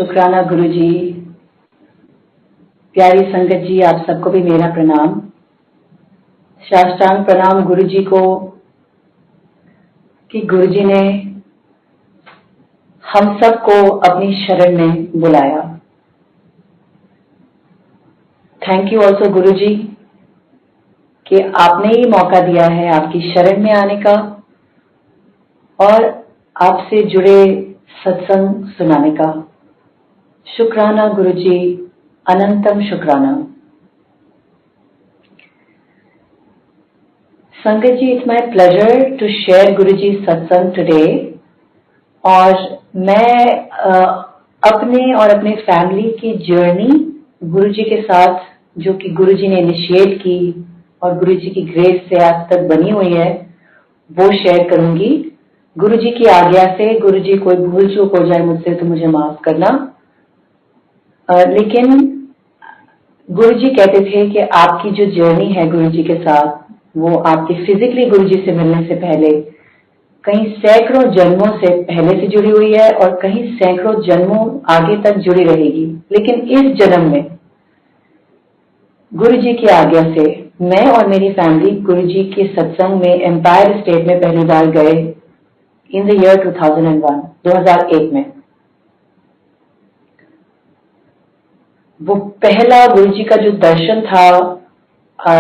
शुक्राना गुरुजी। प्यारी संगत जी, आप सबको भी मेरा प्रणाम। साष्टांग प्रणाम गुरुजी को कि गुरुजी ने हम सबको अपनी शरण में बुलाया। थैंक यू ऑल्सो गुरुजी कि आपने ही मौका दिया है आपकी शरण में आने का और आपसे जुड़े सत्संग सुनाने का। शुक्राना गुरुजी, अनंतम शुक्राना। संगत जी, it's my pleasure to share Guruji satsang today. और मैं अपने और अपने फैमिली की जर्नी गुरुजी के साथ, जो कि गुरुजी ने इनिशिएट की और गुरुजी की ग्रेस से आज तक बनी हुई है, वो शेयर करूंगी गुरुजी की आज्ञा से। गुरुजी कोई भूल चूक हो जाए मुझसे तो मुझे माफ करना। लेकिन गुरुजी कहते थे कि आपकी जो जर्नी है गुरुजी के साथ, वो आपके फिजिकली गुरुजी से मिलने से पहले कहीं सैकड़ों जन्मों से पहले से जुड़ी हुई है और कहीं सैकड़ों जन्मों आगे तक जुड़ी रहेगी। लेकिन इस जन्म में गुरुजी की आज्ञा से मैं और मेरी फैमिली गुरुजी के सत्संग में एम्पायर स्टेट में पहली बार गए इन द ईयर 2001 में। वो पहला गुरुजी का जो दर्शन था,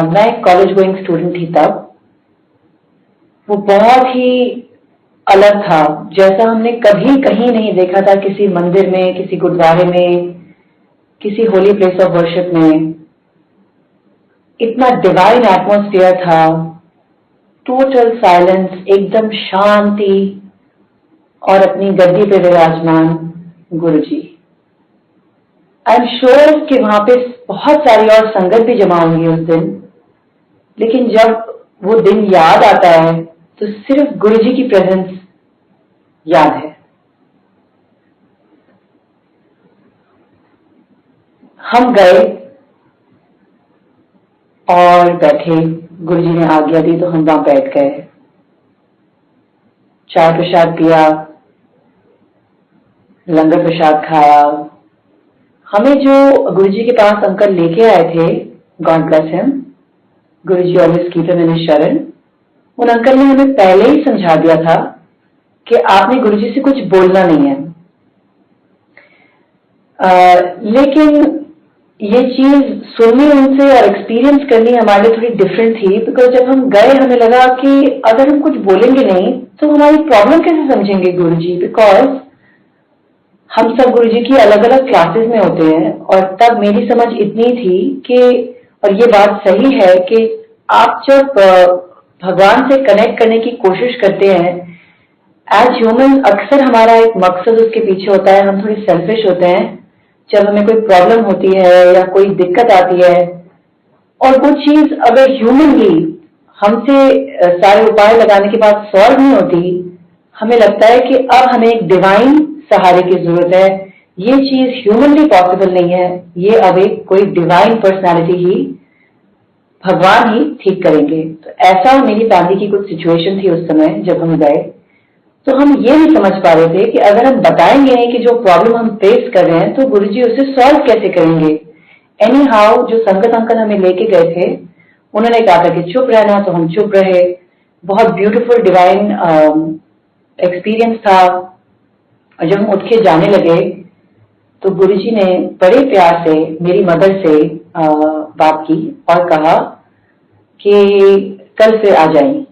मैं कॉलेज गोइंग स्टूडेंट थी तब, वो बहुत ही अलग था, जैसा हमने कभी कहीं नहीं देखा था, किसी मंदिर में, किसी गुरुद्वारे में, किसी होली प्लेस ऑफ वर्शिप में। इतना डिवाइन एटमॉस्फेयर था, टोटल साइलेंस, एकदम शांति और अपनी गद्दी पे विराजमान गुरुजी। आई एम श्योर कि वहां पे बहुत सारी और संगत भी जमा होंगी उस दिन, लेकिन जब वो दिन याद आता है तो सिर्फ गुरुजी की प्रेजेंस याद है। हम गए और बैठे, गुरुजी ने आज्ञा दी तो हम वहां बैठ गए, चाय प्रसाद पिया, लंगर प्रसाद खाया। हमें जो गुरुजी के पास अंकल लेके आए थे, God bless him, Guruji always keep him in his शरण, उन अंकल ने हमें पहले ही समझा दिया था कि आपने गुरुजी से कुछ बोलना नहीं है। लेकिन ये चीज सुननी उनसे और एक्सपीरियंस करनी हमारे लिए थोड़ी डिफरेंट थी, बिकॉज जब हम गए हमें लगा कि अगर हम कुछ बोलेंगे नहीं तो हमारी प्रॉब्लम कैसे समझेंगे गुरुजी, बिकॉज हम सब गुरुजी की अलग अलग क्लासेस में होते हैं। और तब मेरी समझ इतनी थी कि, और ये बात सही है कि आप जब भगवान से कनेक्ट करने की कोशिश करते हैं एज ह्यूमन, अक्सर हमारा एक मकसद उसके पीछे होता है, हम थोड़ी सेल्फिश होते हैं। जब हमें कोई प्रॉब्लम होती है या कोई दिक्कत आती है और वो चीज अगर ह्यूमनली हमसे सारे उपाय लगाने के बाद सॉल्व नहीं होती, हमें लगता है कि अब हमें एक डिवाइन सहारे की जरूरत है, ये चीज ह्यूमनली पॉसिबल नहीं है, ये अब एक कोई डिवाइन पर्सनालिटी ही, भगवान ही ठीक करेंगे। तो ऐसा मेरी फैमिली की कुछ सिचुएशन थी उस समय जब हम गए। तो हम ये नहीं समझ पा रहे थे कि अगर हम बताएंगे नहीं कि जो प्रॉब्लम हम फेस कर रहे हैं तो गुरुजी उसे सॉल्व कैसे करेंगे। एनी हाउ, जो संगत अंकल हमें लेके गए थे, उन्होंने कहा था कि चुप रहना, तो हम चुप रहे। बहुत ब्यूटीफुल डिवाइन एक्सपीरियंस था। और जब हम उठ के जाने लगे तो गुरुजी ने बड़े प्यार से मेरी मदर से बात की और कहा कि कल फिर आ जाएं।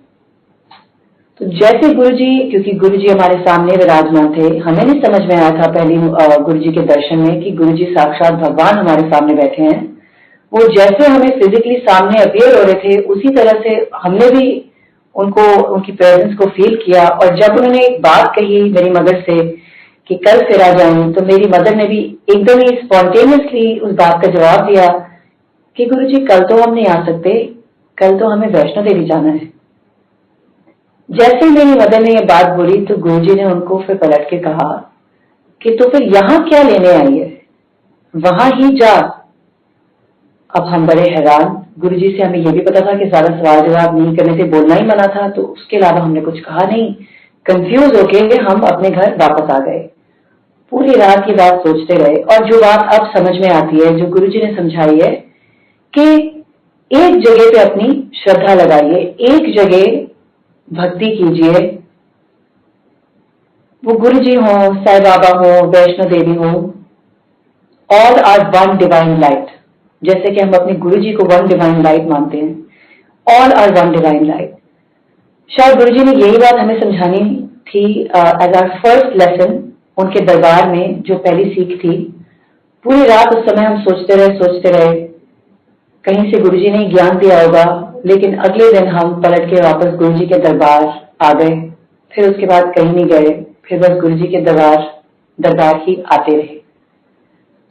तो जैसे गुरुजी, क्योंकि गुरुजी हमारे सामने विराजमान थे, हमें नहीं समझ में आया था पहली गुरुजी के दर्शन में कि गुरुजी साक्षात भगवान हमारे सामने बैठे हैं। वो जैसे हमें फिजिकली सामने अपीयर हो रहे थे, उसी तरह से हमने भी उनको, उनकी प्रेजेंस को फील किया। और जब उन्होंने एक बात कही मेरी मदर से कि कल फिर आ जाऊं, तो मेरी मदर ने भी एकदम ही स्पॉन्टेनियसली उस बात का जवाब दिया कि गुरुजी कल तो हम नहीं आ सकते, कल तो हमें वैष्णो देवी जाना है। जैसे मेरी मदर ने ये बात बोली तो गुरुजी ने उनको फिर पलट के कहा कि तो फिर यहाँ क्या लेने आई है, वहां ही जा। अब हम बड़े हैरान, गुरुजी से हमें ये भी पता था कि ज्यादा सवाल जवाब नहीं करने से बोलना ही मना था, तो उसके अलावा हमने कुछ कहा नहीं। कंफ्यूज होके हम अपने घर वापस आ गए। पूरी रात ये बात सोचते रहे, और जो बात अब समझ में आती है, जो गुरुजी ने समझाई है कि एक जगह पे अपनी श्रद्धा लगाइए, एक जगह भक्ति कीजिए, वो गुरुजी हो, साईं बाबा हो, वैष्णो देवी हो, all are one divine light. जैसे कि हम अपने गुरुजी को वन डिवाइन लाइट मानते हैं, all are one divine light. शायद गुरुजी ने यही बात हमें समझानी थी एज आवर फर्स्ट लेसन उनके दरबार में, जो पहली सीख थी। पूरी रात उस समय हम सोचते रहे, कहीं से गुरुजी ने ज्ञान दिया होगा, लेकिन अगले दिन हम पलट के वापस गुरुजी के दरबार आ गए, फिर उसके बाद कहीं नहीं गए, फिर बस गुरुजी के दरबार ही आते रहे।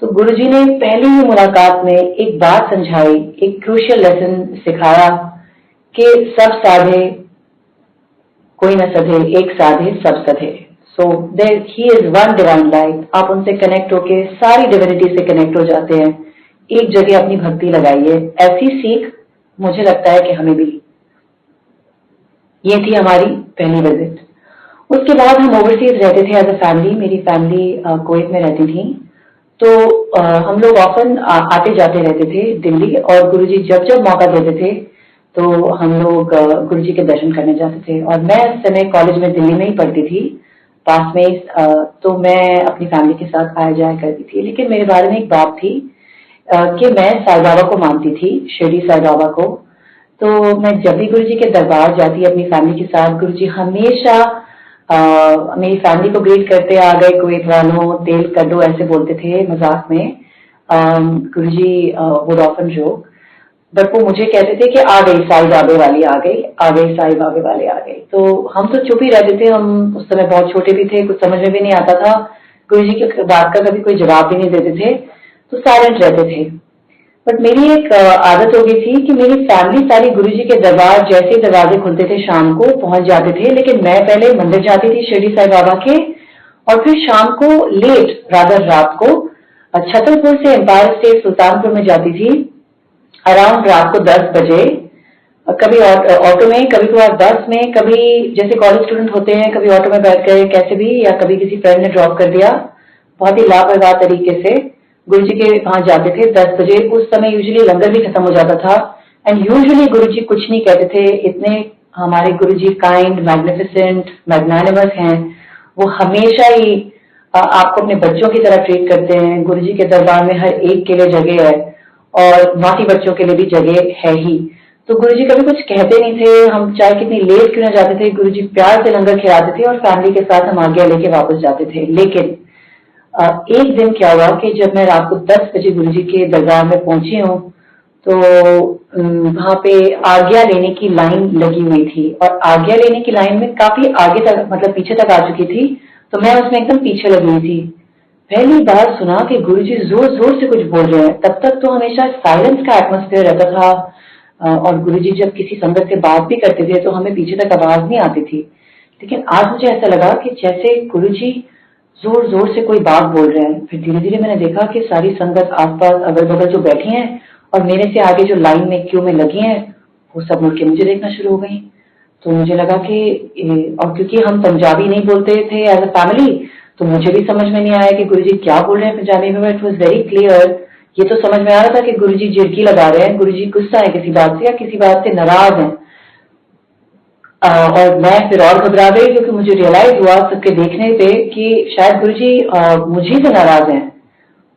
तो गुरुजी ने पहली ही मुलाकात में एक बात समझाई, एक क्रूशियल लेसन सिखाया कि सब साधे कोई न सधे, एक साधे सब सधे। So there he is one divine light. आप उनसे कनेक्ट होके सारी डिविनिटी से कनेक्ट हो जाते हैं। एक जगह अपनी भक्ति लगाइए। ऐसी सीख मुझे लगता है कि हमें भी। ये थी हमारी पहली विजिट। उसके बाद हम ओवरसीज रहते थे एज अ फैमिली। मेरी फैमिली कुवैत में रहती थी, तो हम लोग ऑफन आते जाते रहते थे दिल्ली, और गुरुजी जब जब मौका देते थे तो हम लोग गुरुजी के दर्शन करने जाते थे। और मैं उस समय कॉलेज में दिल्ली में ही पढ़ती थी, पास में, तो मैं अपनी फैमिली के साथ आया जाया करती थी। लेकिन मेरे बारे में एक बात थी कि मैं साईं बाबा को मानती थी, शिरडी साईं बाबा को। तो मैं जब भी गुरुजी के दरबार जाती अपनी फैमिली के साथ, गुरुजी हमेशा मेरी फैमिली को ग्रीट करते, आ गए कुवैत वालों, तेल कड्डो, ऐसे बोलते थे मजाक में। गुरुजी वुड ऑफन जोक, बट वो मुझे कहते थे कि आ गई साईं बाबे वाली, आ गई साईं बाबे वाले आ गई। तो हम तो चुप ही रहते थे। हम उस समय बहुत छोटे भी थे, कुछ समझ में भी नहीं आता था। गुरुजी की बात का कभी कोई जवाब भी नहीं देते थे, तो साइलेंट रहते थे। बट मेरी एक आदत हो गई थी कि मेरी फैमिली सारी गुरुजी के दरबार जैसे ही दरवाजे खुलते थे शाम को पहुंच जाते थे, लेकिन मैं पहले मंदिर जाती थी शिरडी साईं बाबा के, और फिर शाम को लेट रात को छतरपुर से एम्पायर स्टेट सुल्तानपुर में जाती थी अराउंड रात को 10 बजे। कभी ऑटो में, कभी कभार बस में, कभी जैसे कॉलेज स्टूडेंट होते हैं कभी ऑटो में बैठ गए कैसे भी, या कभी किसी फ्रेंड ने ड्रॉप कर दिया। बहुत ही लापरवाह तरीके से गुरुजी के वहां जाते थे 10 बजे। उस समय यूजुअली लंगर भी खत्म हो जाता था, एंड यूजुअली गुरुजी कुछ नहीं कहते थे। इतने हमारे गुरुजी काइंड, मैग्निफिसेंट, मैग्नानिमस हैं। वो हमेशा ही आपको अपने बच्चों की तरह ट्रीट करते हैं। गुरुजी के दरबार में हर एक के लिए जगह है, और नौटी बच्चों के लिए भी जगह है ही। तो गुरुजी कभी कुछ कहते नहीं थे। हम चाहे कितनी लेट क्यों ना जाते थे, गुरुजी प्यार से लंगर खिलाते थे, और फैमिली के साथ हम आज्ञा लेके वापस जाते थे। लेकिन एक दिन क्या हुआ कि जब मैं रात को 10 बजे गुरुजी के दरबार में पहुंची हूँ, तो वहां पे आज्ञा लेने की लाइन लगी हुई थी, और आज्ञा लेने की लाइन में काफी आगे तक, मतलब पीछे तक आ चुकी थी, तो मैं उसमें एकदम पीछे लगी हुई थी। पहली बार सुना कि गुरुजी जोर जोर से कुछ बोल रहे हैं। तब तक तो हमेशा साइलेंस का एटमोस्फेयर रहता था, और गुरुजी जब किसी संगत से बात भी करते थे तो हमें पीछे तक आवाज नहीं आती थी। लेकिन आज मुझे ऐसा लगा कि जैसे गुरुजी जोर जोर से कोई बात बोल रहे हैं। फिर धीरे धीरे मैंने देखा कि सारी संगत आसपास अगल बगल जो बैठी हैं, और मेरे से आगे जो लाइन में क्यू में लगी हैं, वो सब मुड़ के मुझे देखना शुरू हो गई। तो मुझे लगा कि, और क्योंकि हम पंजाबी नहीं बोलते थे एज अ फैमिली, तो मुझे भी समझ में नहीं आया कि गुरुजी क्या बोल रहे हैं पंजाबी में। It was very clear. ये तो समझ में आ रहा था कि गुरुजी जिरकी लगा रहे हैं, गुरुजी गुस्सा है किसी बात से, या किसी बात से नाराज हैं। और मैं फिर और घबरा गई, क्योंकि मुझे रियलाइज हुआ सबके देखने पे कि शायद गुरुजी मुझे से नाराज हैं।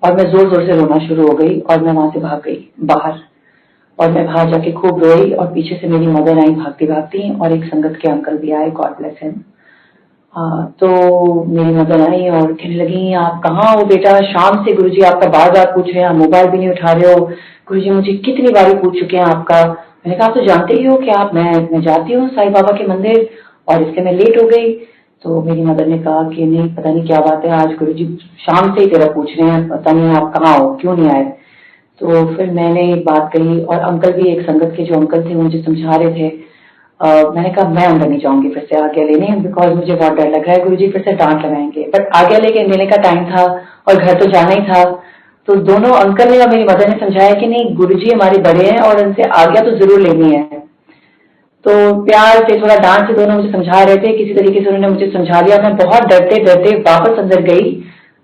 और मैं जोर जोर से रोना शुरू हो गई, और मैं वहां से भाग गई बाहर। और मैं बाहर जाके खूब रोई, और पीछे से मेरी मदर आई भागती भागती, और एक संगत के अंकल भी आए, गॉड ब्लेस हिम। तो मेरी मदर आई और कहने लगी, आप कहाँ हो बेटा? शाम से गुरुजी आपका बार बार पूछ रहे हैं, आप मोबाइल भी नहीं उठा रहे हो। गुरुजी मुझे कितनी बार पूछ चुके हैं आपका। मैंने कहा, आप तो जानते ही हो कि मैं जाती हूँ साईं बाबा के मंदिर, और इसके मैं लेट हो गई। तो मेरी मदर ने कहा कि नहीं, पता नहीं क्या बात है, आज गुरुजी शाम से ही तेरा पूछ रहे हैं, पता नहीं आप कहाँ हो, क्यों नहीं आए। तो फिर मैंने एक बात कही, और अंकल भी, एक संगत के जो अंकल थे, मुझे समझा रहे थे। मैंने कहा मैं अंदर नहीं जाऊंगी फिर से आज्ञा लेने, बिकॉज मुझे बहुत डर लग रहा है, गुरुजी फिर से डांट लगाएंगे। बट आज्ञा लेने का टाइम था, और घर तो जाना ही था। तो दोनों अंकल ने और मेरी मदर ने समझाया कि नहीं, गुरुजी हमारे बड़े हैं, और उनसे आज्ञा तो जरूर लेनी है। तो प्यार से, थोड़ा डांट से दोनों मुझे समझा रहे थे। किसी तरीके से उन्होंने मुझे समझा दिया। मैं बहुत डरते डरते वापस अंदर गई,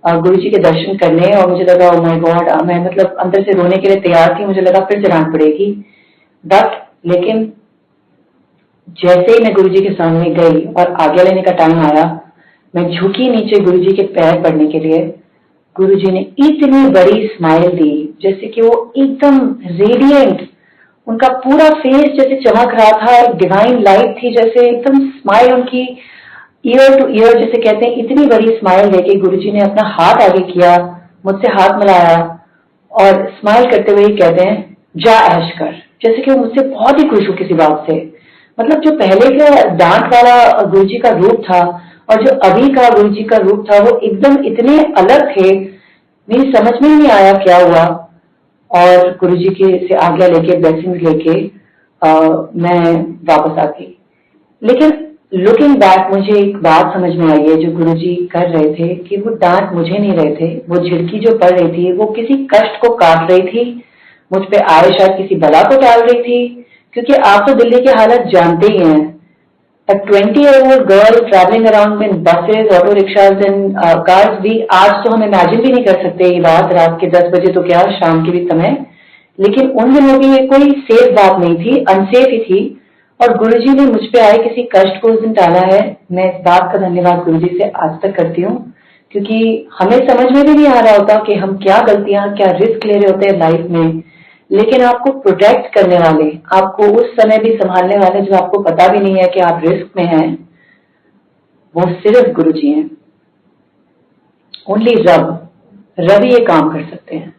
गुरुजी के दर्शन करने, और मुझे लगा ओ माय गॉड, मैं मतलब अंदर से रोने के लिए तैयार थी, मुझे लगा फिर से डांट पड़ेगी। बट लेकिन जैसे ही मैं गुरुजी के सामने गई और आज्ञा लेने का टाइम आया, मैं झुकी नीचे गुरुजी के पैर पड़ने के लिए, गुरुजी ने इतनी बड़ी स्माइल दी, जैसे कि वो एकदम रेडिएंट, उनका पूरा फेस जैसे चमक रहा था, एक डिवाइन लाइट थी, जैसे एकदम स्माइल उनकी ईयर टू ईयर जैसे कहते हैं, इतनी बड़ी स्माइल देके गुरुजी ने अपना हाथ आगे किया, मुझसे हाथ मिलाया और स्माइल करते हुए कहते हैं जा ऐश कर, जैसे कि वो मुझसे बहुत ही खुश हो किसी बात से। मतलब जो पहले का डांट वाला गुरुजी का रूप था और जो अभी का गुरुजी का रूप था, वो एकदम इतने अलग थे, मेरी समझ में ही नहीं आया क्या हुआ। और गुरुजी के से आज्ञा लेके, ब्लेसिंग्स लेके मैं वापस आ गई। लेकिन लुकिंग बैक मुझे एक बात समझ में आई है जो गुरुजी कर रहे थे, कि वो डांट मुझे नहीं रहे थे, वो झिड़की जो पड़ रही थी वो किसी कष्ट को काट रही थी, मुझ पे आए शायद किसी बला को डाल रही थी। क्योंकि आप तो दिल्ली की हालत जानते ही हैं, a 20-year-old girl traveling around in buses, auto rickshaws and cars, भी आज तो हम इमेजिन भी नहीं कर सकते ये बात, रात के 10 बजे तो क्या, शाम के भी समय। लेकिन उन दिनों भी ये कोई सेफ बात नहीं थी, अनसेफ ही थी, और गुरुजी ने मुझ पे आए किसी कष्ट को उस दिन टाला है। मैं इस बात का धन्यवाद गुरुजी से आज तक करती हूँ, क्योंकि हमें समझ में भी नहीं आ रहा होता कि हम क्या गलतियां, क्या रिस्क ले रहे होते हैं लाइफ में, लेकिन आपको प्रोटेक्ट करने वाले, आपको उस समय भी संभालने वाले, जो आपको पता भी नहीं है कि आप रिस्क में हैं, वो सिर्फ गुरुजी हैं। ओनली रब ही ये काम कर सकते हैं।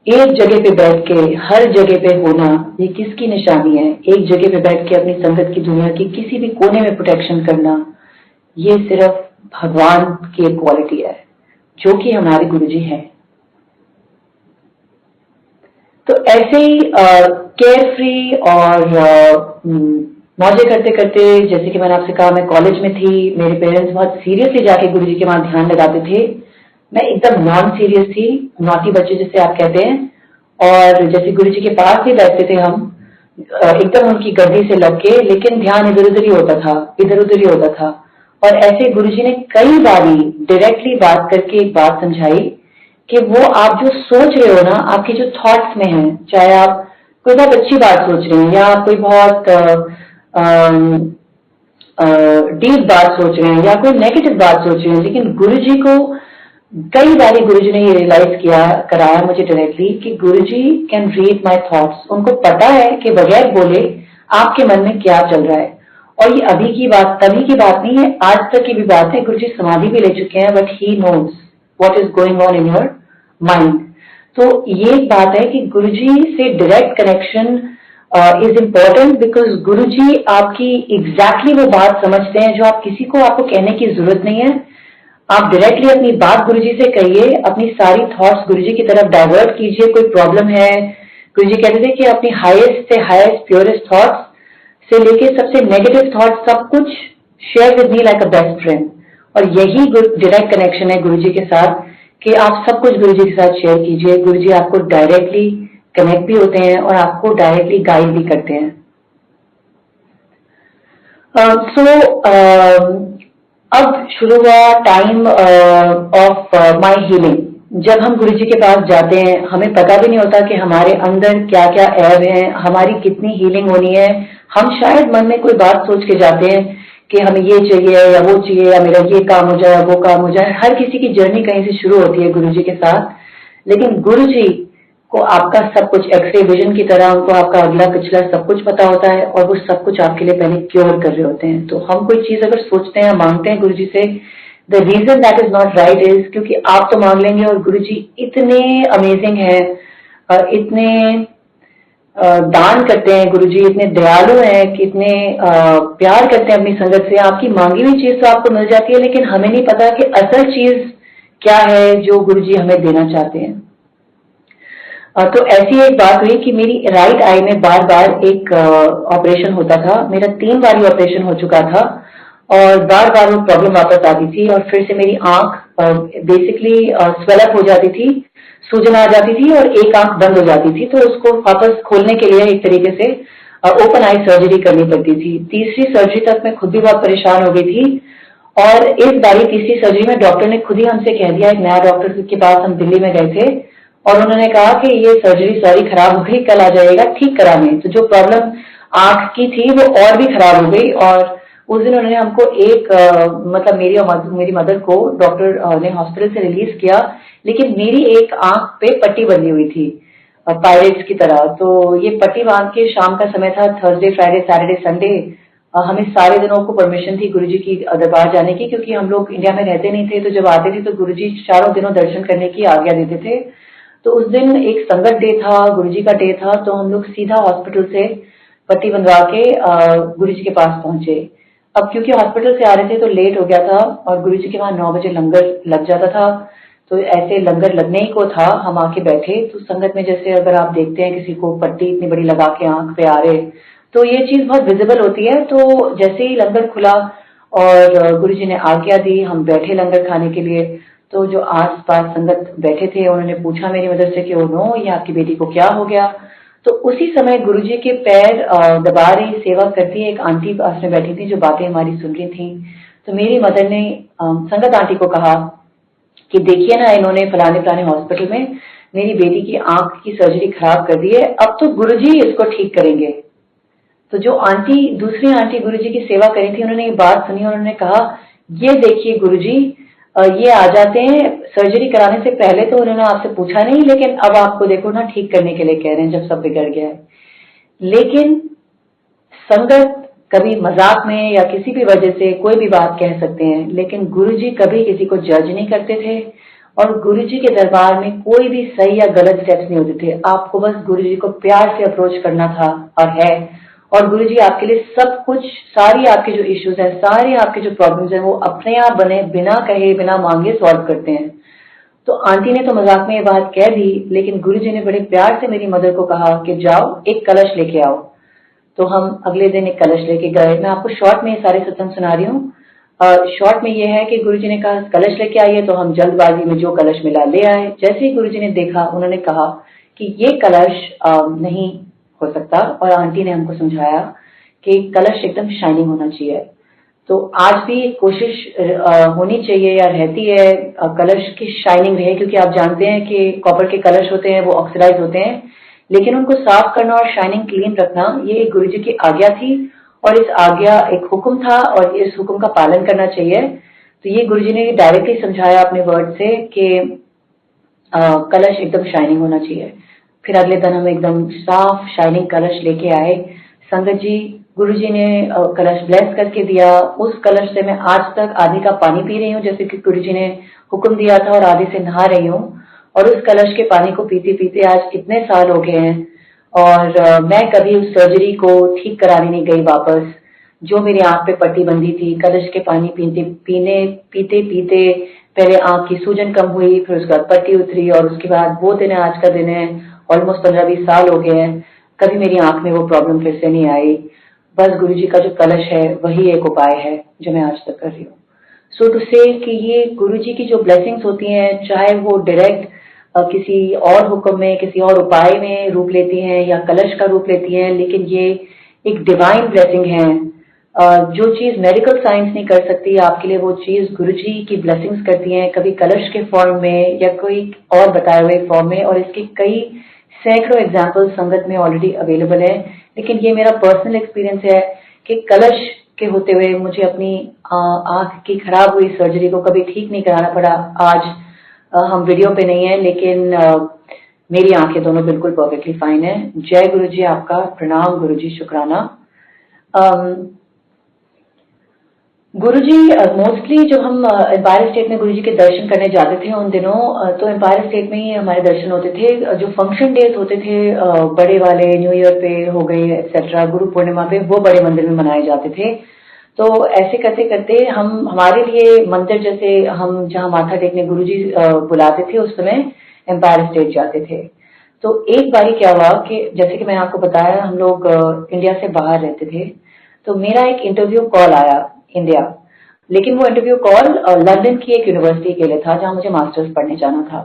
एक जगह पे बैठ के हर जगह पे होना, ये किसकी निशानी है? एक जगह पे बैठ के अपनी संगत की, दुनिया की किसी भी कोने में प्रोटेक्शन करना, ये सिर्फ भगवान की एक क्वालिटी है, जो कि हमारे गुरुजी हैं। तो ऐसे ही केयर फ्री और मौजे करते करते, जैसे कि मैंने आपसे कहा, मैं कॉलेज में थी, मेरे पेरेंट्स बहुत सीरियसली जाके गुरुजी के वहां ध्यान लगाते थे, मैं एकदम नॉन सीरियस थी, नॉटी बच्चे जिसे आप कहते हैं। और जैसे गुरुजी के पास भी बैठते थे हम, एकदम उनकी गद्दी से लग के, लेकिन ध्यान इधर उधर ही होता था, इधर उधर ही होता था। और ऐसे गुरुजी ने कई बारी डायरेक्टली बात करके एक बात समझाई कि वो आप जो सोच रहे हो ना, आपके जो थॉट्स में है, चाहे आप कोई बहुत अच्छी बात सोच रहे हैं या कोई बहुत डीप बात सोच रहे हैं या कोई नेगेटिव बात सोच रहे हैं, लेकिन गुरुजी को कई बारी गुरुजी ने ये रियलाइज कराया मुझे डायरेक्टली कि गुरुजी कैन रीड माय थॉट्स। उनको पता है कि बगैर बोले आपके मन में क्या चल रहा है। और ये अभी की बात, तभी की बात नहीं है, आज तक की भी बात है। गुरुजी समाधि भी ले चुके हैं, but he knows what is going on in your mind. तो ये एक बात है कि गुरुजी से direct connection is important, because Guruji आपकी एग्जैक्टली वो बात समझते हैं जो आप किसी को, आपको कहने की जरूरत नहीं है। आप डायरेक्टली अपनी बात गुरुजी से कहिए, अपनी सारी थॉट्स गुरुजी की तरफ डाइवर्ट कीजिए। कोई प्रॉब्लम है, गुरुजी कहते थे कि अपनी हाईएस्ट से हाईएस्ट प्योरेस्ट थॉट्स से लेके सबसे नेगेटिव थॉट्स, सब कुछ share with me like a best friend. और यही डायरेक्ट कनेक्शन है गुरुजी के साथ, कि आप सब कुछ गुरुजी के साथ शेयर कीजिए। गुरुजी आपको डायरेक्टली कनेक्ट भी होते हैं और आपको डायरेक्टली गाइड भी करते हैं। अब शुरू हुआ टाइम ऑफ माय हीलिंग। जब हम गुरुजी के पास जाते हैं, हमें पता भी नहीं होता कि हमारे अंदर क्या क्या ऐब हैं, हमारी कितनी हीलिंग होनी है। हम शायद मन में कोई बात सोच के जाते हैं कि हमें ये चाहिए या वो चाहिए, या मेरा ये काम हो जाए, वो काम हो जाए। हर किसी की जर्नी कहीं से शुरू होती है गुरुजी के साथ, लेकिन गुरुजी को आपका सब कुछ एक्सरे विजन की तरह, उनको आपका अगला पिछला सब कुछ पता होता है, और वो सब कुछ आपके लिए पहले क्योर कर रहे होते हैं। तो हम कोई चीज अगर सोचते हैं, मांगते हैं गुरुजी से, the reason that is not right is क्योंकि आप तो मांग लेंगे, और गुरुजी इतने अमेजिंग है, इतने दान करते हैं गुरुजी, इतने दयालु हैं कि इतने प्यार करते हैं अपनी संगत से। आपकी मांगी हुई चीज तो आपको मिल जाती है, लेकिन हमें नहीं पता कि असल चीज क्या है जो गुरुजी हमें देना चाहते हैं। तो ऐसी एक बात हुई कि मेरी राइट आई में बार बार एक ऑपरेशन होता था। मेरा 3 बार ऑपरेशन हो चुका था, और बार बार वो प्रॉब्लम वापस आती थी, और फिर से मेरी आंख बेसिकली स्वेलअप हो जाती थी, सूजन आ जाती थी, और एक आंख बंद हो जाती थी। तो उसको वापस खोलने के लिए एक तरीके से ओपन आई सर्जरी करनी पड़ती थी। तीसरी सर्जरी तक मैं खुद भी बहुत परेशान हो गई थी, और इस बारी तीसरी सर्जरी में डॉक्टर ने खुद ही हमसे कह दिया, एक नया डॉक्टर के पास हम दिल्ली में गए थे और उन्होंने कहा कि ये सर्जरी सॉरी खराब हो गई, कल आ जाइएगा ठीक कराने। तो जो प्रॉब्लम आंख की थी वो और भी खराब हो गई। और उस दिन उन्होंने हमको मतलब मेरी और मेरी मदर को डॉक्टर ने हॉस्पिटल से रिलीज किया, लेकिन मेरी एक आंख पे पट्टी बंधी हुई थी पायरेट्स की तरह। तो ये पट्टी बांध के शाम का समय था, थर्सडे फ्राइडे सैटरडे संडे, हमें सारे दिनों को परमिशन थी गुरुजी की दरबार जाने की, क्योंकि हम लोग इंडिया में रहते नहीं थे। तो जब आते थे तो गुरुजी चारों दिनों दर्शन करने की आज्ञा देते थे। तो उस दिन एक संगत डे था, गुरुजी का डे था, तो हम लोग सीधा हॉस्पिटल से पट्टी बंधवा के गुरुजी के पास पहुंचे। अब क्योंकि हॉस्पिटल से आ रहे थे तो लेट हो गया था और गुरुजी के वहां 9 बजे लंगर लग जाता था। तो ऐसे लंगर लगने ही को था, हम आके बैठे तो संगत में जैसे अगर आप देखते हैं किसी को पट्टी इतनी बड़ी लगा के आंख पे आ रहे, तो ये चीज बहुत विजिबल होती है। तो जैसे ही लंगर खुला और गुरुजी ने आज्ञा दी, हम बैठे लंगर खाने के लिए। तो जो आस पास संगत बैठे थे उन्होंने पूछा मेरी मदर से कि ओ नो, ये आपकी बेटी को क्या हो गया। तो उसी समय गुरुजी के पैर दबा रही सेवा करती एक आंटी पास में बैठी थी जो बातें हमारी सुन रही थी। तो मेरी मदर ने संगत आंटी को कहा कि देखिए ना, इन्होंने फलाने फलाने हॉस्पिटल में मेरी बेटी की आंख की सर्जरी खराब कर दी है, अब तो गुरुजी इसको ठीक करेंगे। तो जो दूसरी आंटी गुरुजी की सेवा करी थी, उन्होंने ये बात सुनी और उन्होंने कहा, ये देखिए गुरुजी, ये आ जाते हैं सर्जरी कराने से पहले तो उन्होंने आपसे पूछा नहीं, लेकिन अब आपको देखो ना ठीक करने के लिए कह रहे हैं जब सब बिगड़ गया है। लेकिन संगत कभी मजाक में या किसी भी वजह से कोई भी बात कह सकते हैं, लेकिन गुरुजी कभी किसी को जज नहीं करते थे और गुरुजी के दरबार में कोई भी सही या गलत स्टेप्स नहीं होते थे। आपको बस गुरुजी को प्यार से अप्रोच करना था और है, और गुरुजी आपके लिए सब कुछ, सारी आपके जो इश्यूज हैं, सारी आपके जो प्रॉब्लम्स हैं, वो अपने आप बने बिना कहे बिना मांगे सॉल्व करते हैं। तो आंटी ने तो मजाक में ये बात कह दी, लेकिन गुरुजी ने बड़े प्यार से मेरी मदर को कहा कि जाओ एक कलश लेके आओ। तो हम अगले दिन एक कलश लेके गए। मैं आपको शॉर्ट में ये सारे सत्संग सुना रही हूँ। शॉर्ट में ये है कि गुरुजी ने कहा कलश लेके आइए, तो हम जल्दबाजी में जो कलश मिला ले आए। जैसे ही गुरुजी ने देखा, उन्होंने कहा कि ये कलश नहीं हो सकता, और आंटी ने हमको समझाया कि कलश एकदम शाइनिंग होना चाहिए। तो आज भी कोशिश होनी चाहिए या रहती है कलश की शाइनिंग रहे, क्योंकि आप जानते हैं कि कॉपर के कलश होते हैं वो ऑक्सीडाइज होते हैं, लेकिन उनको साफ करना और शाइनिंग क्लीन रखना ये गुरुजी की आज्ञा थी, और इस आज्ञा एक हुक्म था और इस हुक्म का पालन करना चाहिए। तो ये गुरुजी ने डायरेक्टली समझाया अपने वर्ड से कि कलश एकदम शाइनिंग होना चाहिए। फिर अगले दिन हम एकदम साफ शाइनिंग कलश लेके आए। संगत जी, गुरुजी ने कलश ब्लेस करके दिया। उस कलश से मैं आज तक आधे का पानी पी रही हूँ जैसे कि गुरुजी ने हुक्म दिया था, और आधे से नहा रही हूँ। और उस कलश के पानी को पीते पीते आज कितने साल हो गए हैं, और मैं कभी उस सर्जरी को ठीक कराने नहीं गई वापस। जो मेरी आंख पे पट्टी बंधी थी, कलश के पानी पीते पीते पहले आंख की सूजन कम हुई, फिर उसके बाद पट्टी उतरी, और उसके बाद वो दिन आज का दिन है, ऑलमोस्ट 15-20 साल हो गए हैं, कभी मेरी आंख में वो प्रॉब्लम फिर से नहीं आई। बस गुरुजी का जो कलश है वही एक उपाय है जो मैं आज तक कर रही हूँ। सो टू से कि ये गुरुजी की जो ब्लेसिंग्स होती हैं, चाहे वो डायरेक्ट किसी और हुक्म में, किसी और उपाय में रूप लेती हैं या कलश का रूप लेती हैं, लेकिन ये एक डिवाइन ब्लेसिंग है। जो चीज मेडिकल साइंस नहीं कर सकती, आपके लिए वो चीज गुरुजी की ब्लेसिंग्स करती हैं, कभी कलश के फॉर्म में या कोई और बताए हुए फॉर्म में। और इसके कई सैकड़ों एग्जाम्पल संगत में ऑलरेडी अवेलेबल है, लेकिन ये मेरा पर्सनल एक्सपीरियंस है कि कलश के होते हुए मुझे अपनी आंख की खराब हुई सर्जरी को कभी ठीक नहीं कराना पड़ा। आज हम वीडियो पे नहीं है, लेकिन मेरी आंखें दोनों बिल्कुल परफेक्टली फाइन है। जय गुरुजी, आपका प्रणाम गुरुजी, शुक्राना। गुरुजी मोस्टली जब हम एम्पायर स्टेट में गुरुजी के दर्शन करने जाते थे उन दिनों, तो एम्पायर स्टेट में ही हमारे दर्शन होते थे। जो फंक्शन डेज होते थे बड़े वाले, न्यू ईयर पे हो गए एक्सेट्रा, गुरु पूर्णिमा पे, वो बड़े मंदिर में मनाए जाते थे। तो ऐसे करते करते हमारे लिए मंदिर, जैसे हम जहाँ माथा टेकने गुरुजी बुलाते थे, उस समय एम्पायर स्टेट जाते थे। तो एक बारी क्या हुआ कि जैसे कि मैंने आपको बताया, हम लोग इंडिया से बाहर रहते थे, तो मेरा एक इंटरव्यू कॉल आया इंडिया, लेकिन वो इंटरव्यू कॉल लंदन की एक यूनिवर्सिटी के लिए था जहाँ मुझे मास्टर्स पढ़ने जाना था।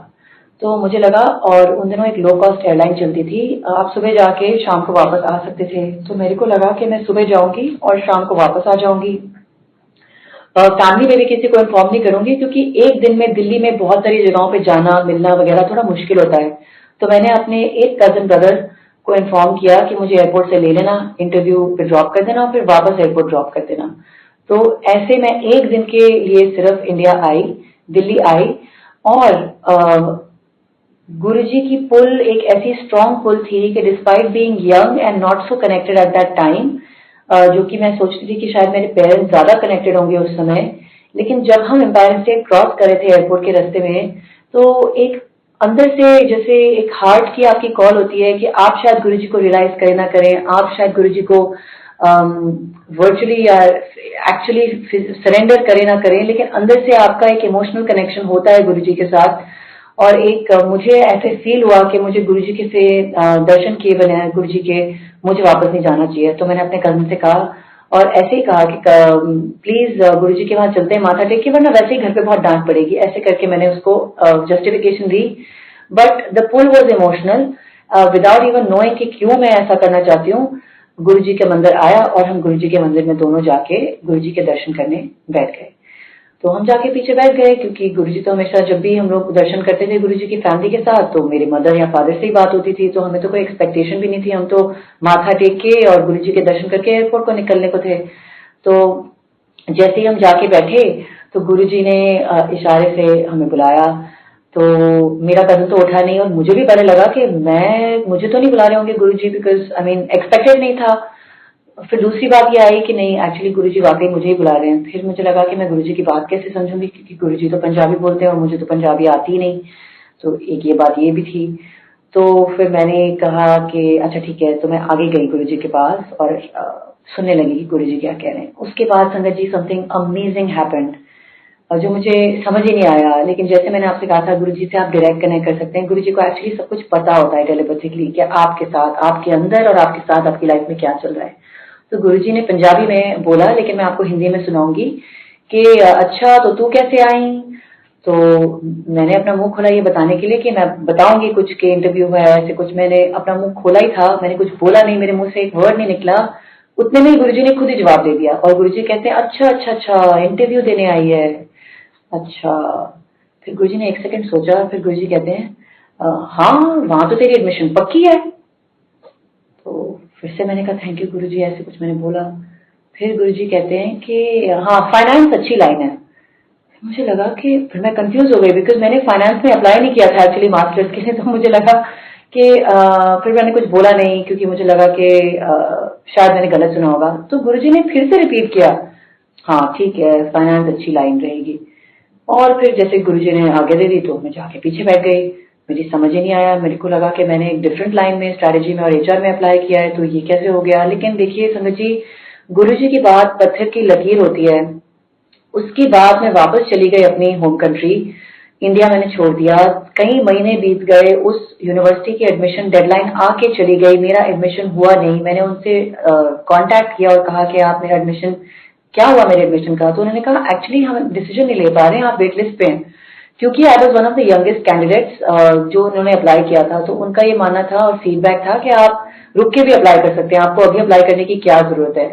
तो मुझे लगा, और उन दिनों एक लो कॉस्ट एयरलाइन चलती थी, आप सुबह जाके शाम को वापस आ सकते थे। तो मेरे को लगा कि मैं सुबह जाऊंगी और शाम को वापस आ जाऊंगी। फैमिली में भी किसी को इन्फॉर्म नहीं करूंगी, क्योंकि एक दिन में दिल्ली में बहुत सारी जगहों पे जाना मिलना वगैरह थोड़ा मुश्किल होता है। तो मैंने अपने एक कजन ब्रदर को इन्फॉर्म किया कि मुझे एयरपोर्ट से ले लेना, इंटरव्यू पे ड्रॉप कर देना और फिर वापस एयरपोर्ट ड्रॉप कर देना। तो ऐसे मैं एक दिन के लिए सिर्फ इंडिया आई, दिल्ली आई, और गुरुजी की पुल एक ऐसी स्ट्रॉन्ग पुल थी कि despite being young and not so connected at that time, जो कि मैं सोचती थी कि शायद मेरे पेरेंट्स ज्यादा कनेक्टेड होंगे उस समय, लेकिन जब हम एम्पायर स्टेट क्रॉस कर रहे थे एयरपोर्ट के रास्ते में, तो एक अंदर से जैसे एक हार्ट की आपकी कॉल होती है कि आप शायद गुरुजी को रियलाइज करें ना करें, आप शायद गुरुजी को वर्चुअली या एक्चुअली सरेंडर करें ना करें, लेकिन अंदर से आपका एक इमोशनल कनेक्शन होता है गुरुजी के साथ। और एक मुझे ऐसे फील हुआ कि मुझे गुरुजी के से दर्शन किए बने गुरुजी के, मुझे वापस नहीं जाना चाहिए। तो मैंने अपने कजन से कहा, और ऐसे ही कहा कि प्लीज गुरुजी के वहां चलते हैं, माथा टेक के, वरना वैसे ही घर पे बहुत डांट पड़ेगी। ऐसे करके मैंने उसको जस्टिफिकेशन दी। But the pull was emotional, without even knowing कि क्यों मैं ऐसा करना चाहती हूँ। गुरुजी के मंदिर आया और हम गुरुजी के मंदिर में दोनों जाके गुरुजी के दर्शन करने बैठ गए। तो हम जाके पीछे बैठ गए, क्योंकि गुरुजी तो हमेशा जब भी हम लोग दर्शन करते थे गुरुजी की फैमिली के साथ, तो मेरे मदर या फादर से ही बात होती थी, तो हमें तो कोई एक्सपेक्टेशन भी नहीं थी। हम तो माथा टेक के और गुरुजी के दर्शन करके एयरपोर्ट को निकलने को थे। तो जैसे ही हम जाके बैठे तो गुरुजी ने इशारे से हमें बुलाया। तो मेरा कजन तो उठा नहीं, और मुझे भी पहले लगा कि मुझे तो नहीं बुला रहे होंगे गुरुजी, बिकॉज आई मीन एक्सपेक्टेड नहीं था। फिर दूसरी बात ये आई कि नहीं, एक्चुअली गुरुजी वाकई मुझे ही बुला रहे हैं। फिर मुझे लगा कि मैं गुरुजी की बात कैसे समझूंगी, क्योंकि गुरुजी तो पंजाबी बोलते हैं और मुझे तो पंजाबी आती ही नहीं। तो एक ये बात ये भी थी। तो फिर मैंने कहा कि अच्छा ठीक है, तो मैं आगे गई गुरुजी के पास और सुनने लगी कि गुरुजी क्या कह रहे हैं। उसके बाद संगत जी समथिंग अमेजिंग हैपेंड, जो मुझे समझ ही नहीं आया। लेकिन जैसे मैंने आपसे कहा था, गुरुजी से आप डायरेक्ट कनेक्ट कर सकते हैं। गुरुजी को एक्चुअली सब कुछ पता होता है टेलीपैथिकली कि आपके साथ, आपके अंदर और आपके साथ आपकी लाइफ में क्या चल रहा है। तो गुरुजी ने पंजाबी में बोला, लेकिन मैं आपको हिंदी में सुनाऊंगी कि अच्छा तो तू कैसे आई। तो मैंने अपना मुंह खोला ये बताने के लिए कि मैं बताऊंगी कुछ के इंटरव्यू में ऐसे कुछ। मैंने अपना मुंह खोला ही था, मैंने कुछ बोला नहीं, मेरे मुंह से एक वर्ड नहीं निकला। उतने में गुरुजी ने खुद ही जवाब दे दिया, और गुरुजी कहते हैं अच्छा अच्छा अच्छा इंटरव्यू देने आई है, अच्छा। फिर गुरुजी ने एक सेकंड सोचा, फिर गुरुजी कहते हैं हाँ वहां तो तेरी एडमिशन पक्की है। तो फिर से मैंने कहा थैंक यू गुरुजी, ऐसे कुछ मैंने बोला। फिर गुरुजी कहते हैं कि हाँ फाइनेंस अच्छी लाइन है। मुझे लगा कि फिर मैं कंफ्यूज हो गई, बिकॉज मैंने फाइनेंस में अप्लाई नहीं किया था एक्चुअली मास्टर्स के लिए। तो मुझे लगा कि फिर मैंने कुछ बोला नहीं, क्योंकि मुझे लगा कि शायद मैंने गलत सुना होगा। तो गुरुजी ने फिर से रिपीट किया, हाँ ठीक है फाइनेंस अच्छी लाइन रहेगी। और फिर जैसे गुरुजी ने आगे दे दी तो मैं जाके पीछे बैठ गई। मुझे समझ ही नहीं आया, मेरे को लगा कि मैंने एक डिफरेंट लाइन में स्ट्रैटेजी में और एचआर में अप्लाई किया है, तो ये कैसे हो गया। लेकिन देखिए संगत जी, गुरुजी की बात पत्थर की लकीर होती है। उसके बाद मैं वापस चली गई अपनी होम कंट्री, इंडिया मैंने छोड़ दिया। कई महीने बीत गए, उस यूनिवर्सिटी की एडमिशन डेडलाइन आके चली गई, मेरा एडमिशन हुआ नहीं। मैंने उनसे कांटेक्ट किया और कहा कि आप मेरा एडमिशन, क्या हुआ मेरे एडमिशन का। तो उन्होंने कहा एक्चुअली हम डिसीजन नहीं ले पा रहे हैं, आप वेट लिस्ट पे हैं। क्योंकि I was one of the youngest candidates जो उन्होंने अप्लाई किया था, तो उनका ये मानना था और फीडबैक था कि आप रुक के भी अप्लाई कर सकते हैं, आपको अभी अप्लाई करने की क्या जरूरत है।